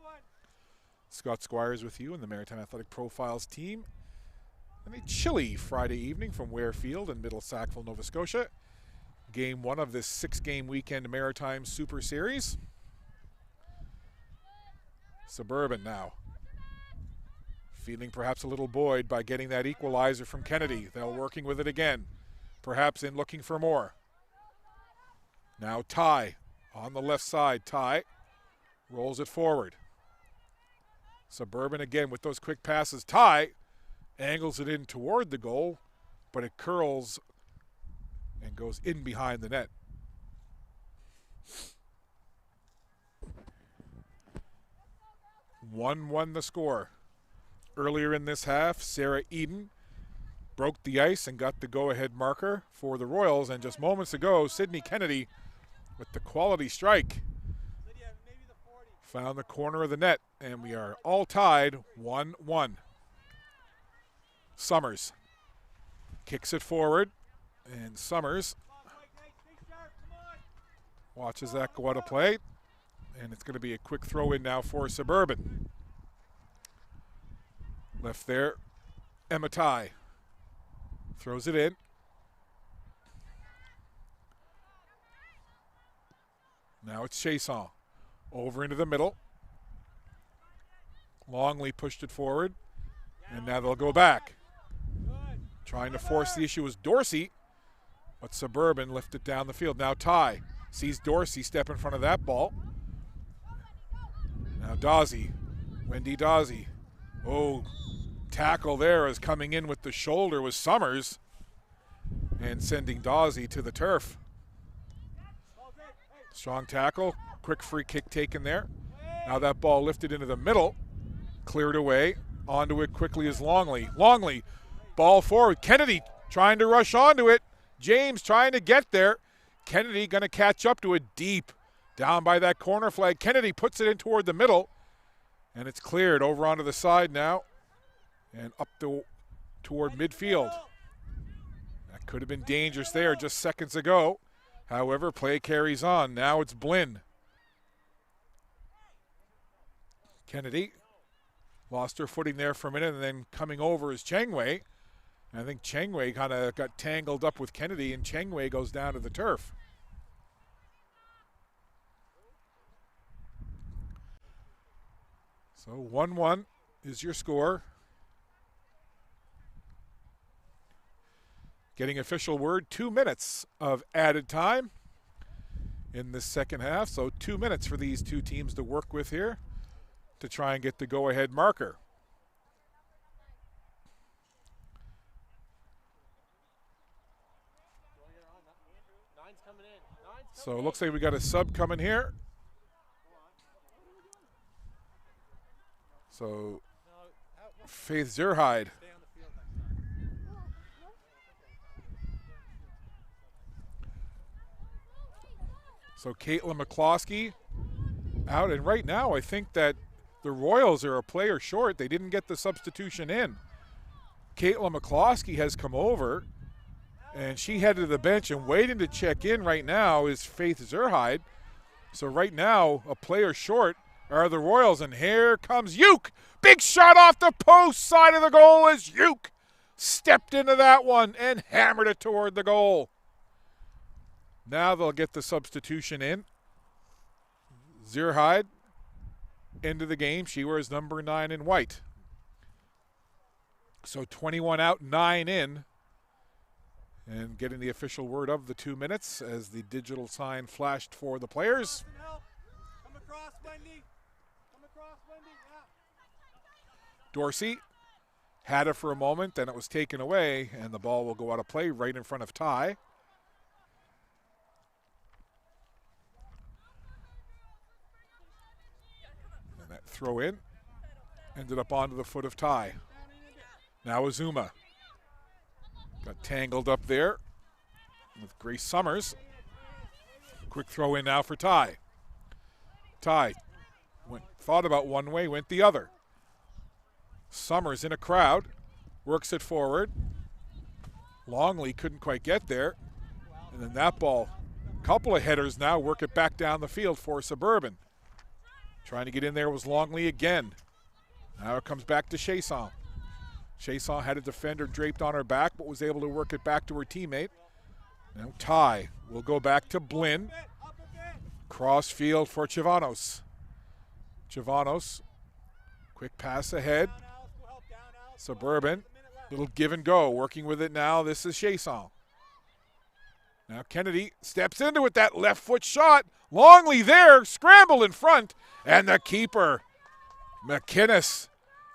Scott Squires with you and the Maritime Athletic Profiles team. And a chilly Friday evening from Ware Field in Middle Sackville, Nova Scotia. Game 1 of this 6-game weekend Maritime Super Series. Suburban now feeling perhaps a little buoyed by getting that equalizer from Kennedy. They're working with it again, perhaps in looking for more. Now Ty on the left side. Ty rolls it forward. Suburban again with those quick passes. Ty angles it in toward the goal, but it curls and goes in behind the net. One the score. Earlier in this half, Sarah Eden broke the ice and got the go-ahead marker for the Royals, and just moments ago, Sydney Kennedy with the quality strike found the corner of the net, and we are all tied 1-1. Summers kicks it forward, and Summers watches that go out of play, and it's going to be a quick throw in now for Suburban. Left there, Emma Ty throws it in. Now it's Chasson over into the middle. Longley pushed it forward, and now they'll go back. Trying to force the issue was Dorsey, but Suburban lifted down the field. Now Ty sees Dorsey step in front of that ball. Now Dawsey, Wendy Dawsey. Oh, tackle there is coming in with the shoulder was Summers and sending Dawsey to the turf. Strong tackle, quick free kick taken there. Now that ball lifted into the middle, cleared away. Onto it quickly is Longley. Longley, ball forward. Kennedy trying to rush onto it. James trying to get there. Kennedy going to catch up to it deep down by that corner flag. Kennedy puts it in toward the middle, and it's cleared over onto the side now and up toward midfield. That could have been dangerous there just seconds ago. However, play carries on. Now it's Blinn. Kennedy lost her footing there for a minute, and then coming over is Chengwei. And I think Chengwei kind of got tangled up with Kennedy, and Chengwei goes down to the turf. So 1-1 is your score. Getting official word, 2 minutes of added time in this second half. So 2 minutes for these two teams to work with here to try and get the go-ahead marker. So it looks like we got a sub coming here. So Faith Zerhide. So Caitlin McCloskey out, and right now I think that the Royals are a player short. They didn't get the substitution in. Caitlin McCloskey has come over, and she headed to the bench, and waiting to check in right now is Faith Zerhide. So right now, a player short are the Royals, and here comes Uke. Big shot off the post side of the goal as Uke stepped into that one and hammered it toward the goal. Now they'll get the substitution in. Zierheide into the game. She wears number 9 in white. So 21 out, 9 in. And getting the official word of the 2 minutes as the digital sign flashed for the players. Come across, Wendy. Come across, Wendy. Yeah. Dorsey had it for a moment, then it was taken away, and the ball will go out of play right in front of Ty. And that throw in ended up onto the foot of Ty. Now Azuma. Got tangled up there with Grace Summers. Quick throw in now for Ty. Ty thought about one way, went the other. Summers in a crowd, works it forward. Longley couldn't quite get there. And then that ball, couple of headers now, work it back down the field for Suburban. Trying to get in there was Longley again. Now it comes back to Chasson. Chasson had a defender draped on her back, but was able to work it back to her teammate. Now Ty will go back to Blinn. Cross field for Chivanos. Chivanos, quick pass ahead. Suburban, little give and go, working with it now. This is Chasson. Now Kennedy steps into it, that left foot shot. Longley there, scramble in front, and the keeper, McInnes,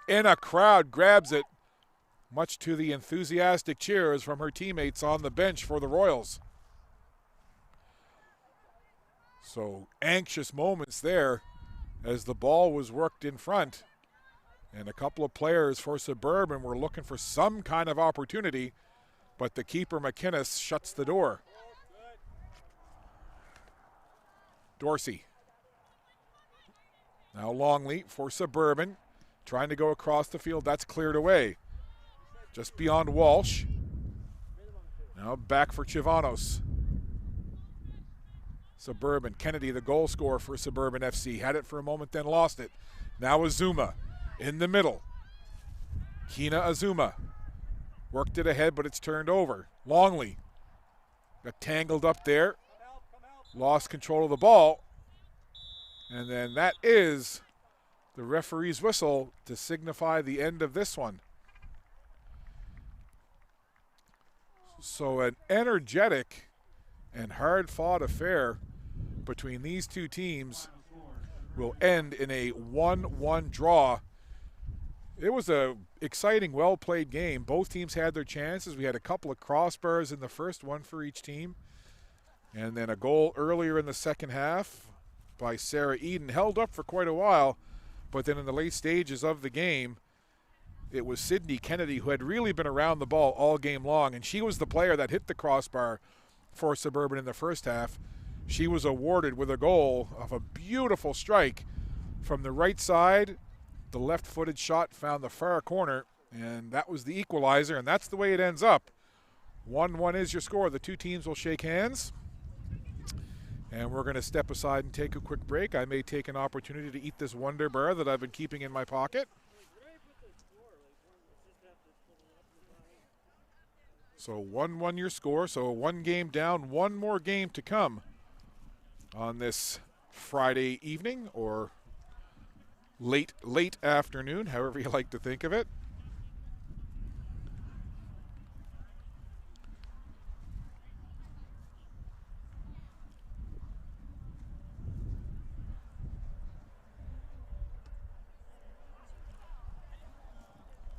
in a crowd, grabs it, much to the enthusiastic cheers from her teammates on the bench for the Royals. So anxious moments there as the ball was worked in front. And a couple of players for Suburban were looking for some kind of opportunity, but the keeper, McInnes, shuts the door. Dorsey. Now Longley for Suburban, trying to go across the field. That's cleared away. Just beyond Walsh. Now back for Chivanos. Suburban. Kennedy, the goal scorer for Suburban FC. Had it for a moment, then lost it. Now Azuma in the middle. Kina Azuma. Worked it ahead, but it's turned over. Longley got tangled up there. Lost control of the ball. And then that is the referee's whistle to signify the end of this one. So an energetic and hard-fought affair between these two teams will end in a 1-1 draw. It was a exciting, well-played game. Both teams had their chances. We had a couple of crossbars in the first, one for each team. And then a goal earlier in the second half by Sarah Eden. Held up for quite a while, but then in the late stages of the game, it was Sydney Kennedy who had really been around the ball all game long, and she was the player that hit the crossbar for Suburban in the first half. She was awarded with a goal of a beautiful strike from the right side. The left-footed shot found the far corner, and that was the equalizer, and that's the way it ends up. 1-1 is your score. The two teams will shake hands, and we're going to step aside and take a quick break. I may take an opportunity to eat this Wonder Bar that I've been keeping in my pocket. So 1-1 your score. So one game down, one more game to come on this Friday evening or late afternoon, however you like to think of it.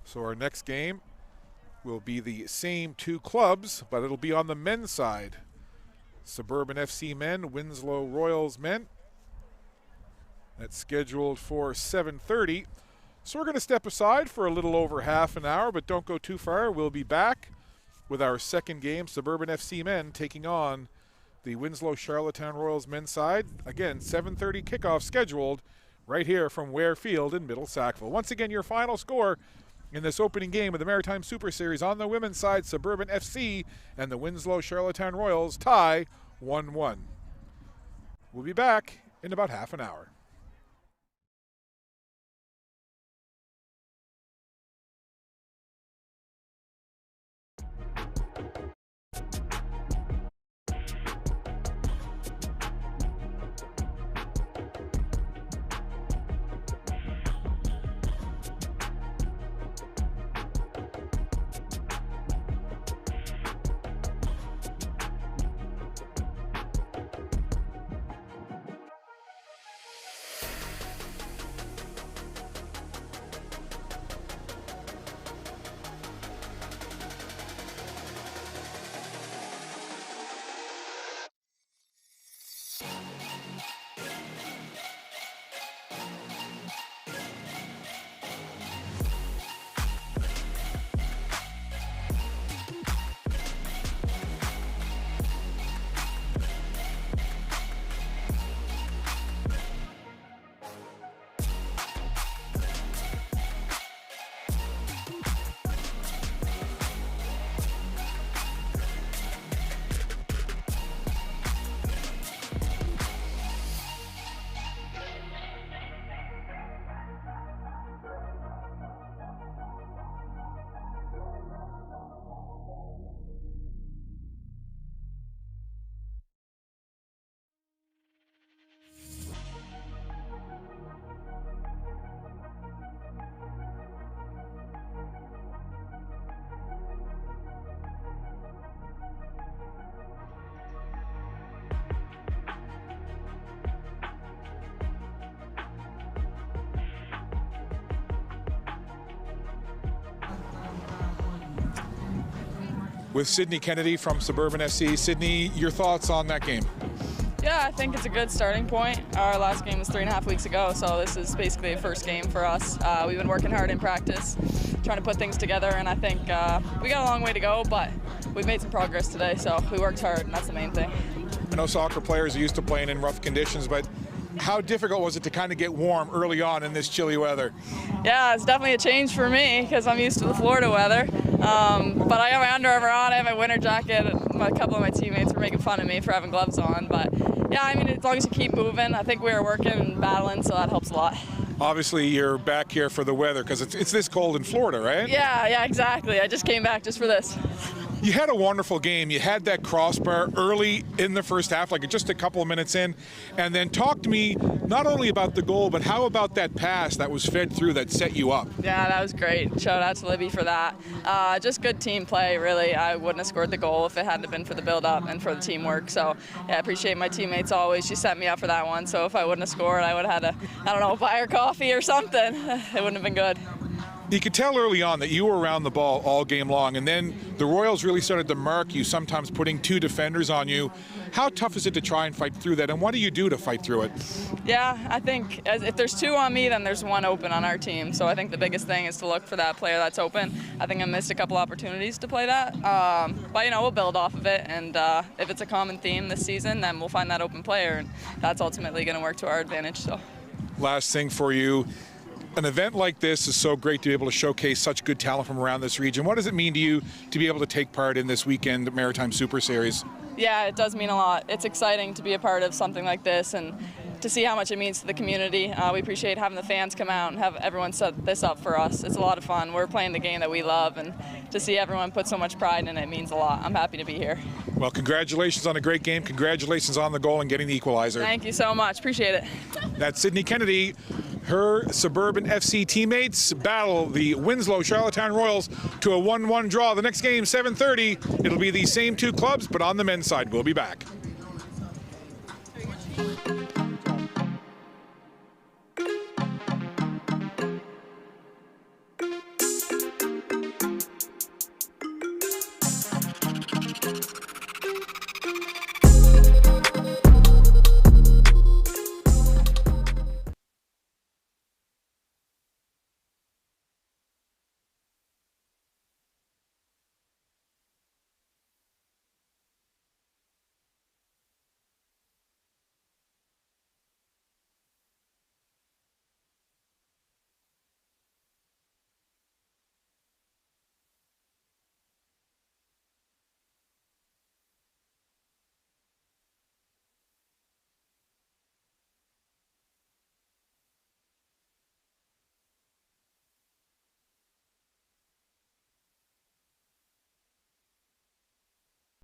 So our next game will be the same two clubs, but it'll be on the men's side. Suburban FC men, Winsloe Royals men. That's scheduled for 7:30. So we're going to step aside for a little over half an hour, but don't go too far. We'll be back with our second game, Suburban FC men taking on the Winsloe Charlottetown Royals men's side. Again, 7:30 kickoff scheduled right here from Ware Field in Middle Sackville. Once again, your final score in this opening game of the Maritime Super Series on the women's side, Suburban FC and the Winsloe Charlottetown Royals tie 1-1. We'll be back in about half an hour. With Sydney Kennedy from Suburban FC. Sydney, your thoughts on that game? Yeah, I think it's a good starting point. Our last game was 3.5 weeks ago, so this is basically a first game for us. We've been working hard in practice, trying to put things together, and I think we got a long way to go, but we've made some progress today, so we worked hard, and that's the main thing. I know soccer players are used to playing in rough conditions, but how difficult was it to kind of get warm early on in this chilly weather? Yeah, it's definitely a change for me because I'm used to the Florida weather. But I got my Under Armour on, I have my winter jacket, and a couple of my teammates were making fun of me for having gloves on. But yeah, I mean, as long as you keep moving, I think we were working and battling, so that helps a lot. Obviously, you're back here for the weather because it's this cold in Florida, right? Yeah, exactly. I just came back just for this. You had a wonderful game. You had that crossbar early in the first half, like just a couple of minutes in. And then talk to me not only about the goal, but how about that pass that was fed through that set you up? Yeah, that was great. Shout out to Libby for that. Just good team play, really. I wouldn't have scored the goal if it hadn't been for the build-up and for the teamwork. So yeah, I appreciate my teammates always. She set me up for that one. So if I wouldn't have scored, I would have had to, I don't know, buy her coffee or something. It wouldn't have been good. You could tell early on that you were around the ball all game long, and then the Royals really started to mark you, sometimes putting two defenders on you. How tough is it to try and fight through that, and what do you do to fight through it? Yeah, I think if there's two on me, then there's one open on our team. So I think the biggest thing is to look for that player that's open. I think I missed a couple opportunities to play that, but we'll build off of it, and if it's a common theme this season, then we'll find that open player, and that's ultimately going to work to our advantage. So, last thing for you. An event like this is so great to be able to showcase such good talent from around this region. What does it mean to you to be able to take part in this weekend Maritime Super Series? Yeah, it does mean a lot. It's exciting to be a part of something like this and to see how much it means to the community. We appreciate having the fans come out and have everyone set this up for us. It's a lot of fun. We're playing the game that we love, and to see everyone put so much pride in it means a lot. I'm happy to be here. Well, congratulations on a great game. Congratulations on the goal and getting the equalizer. Thank you so much. Appreciate it. That's Sydney Kennedy. Her Suburban FC teammates battle the Winsloe Charlottetown Royals to a 1-1 draw. The next game, 7:30. It'll be the same two clubs, but on the men's side. We'll be back.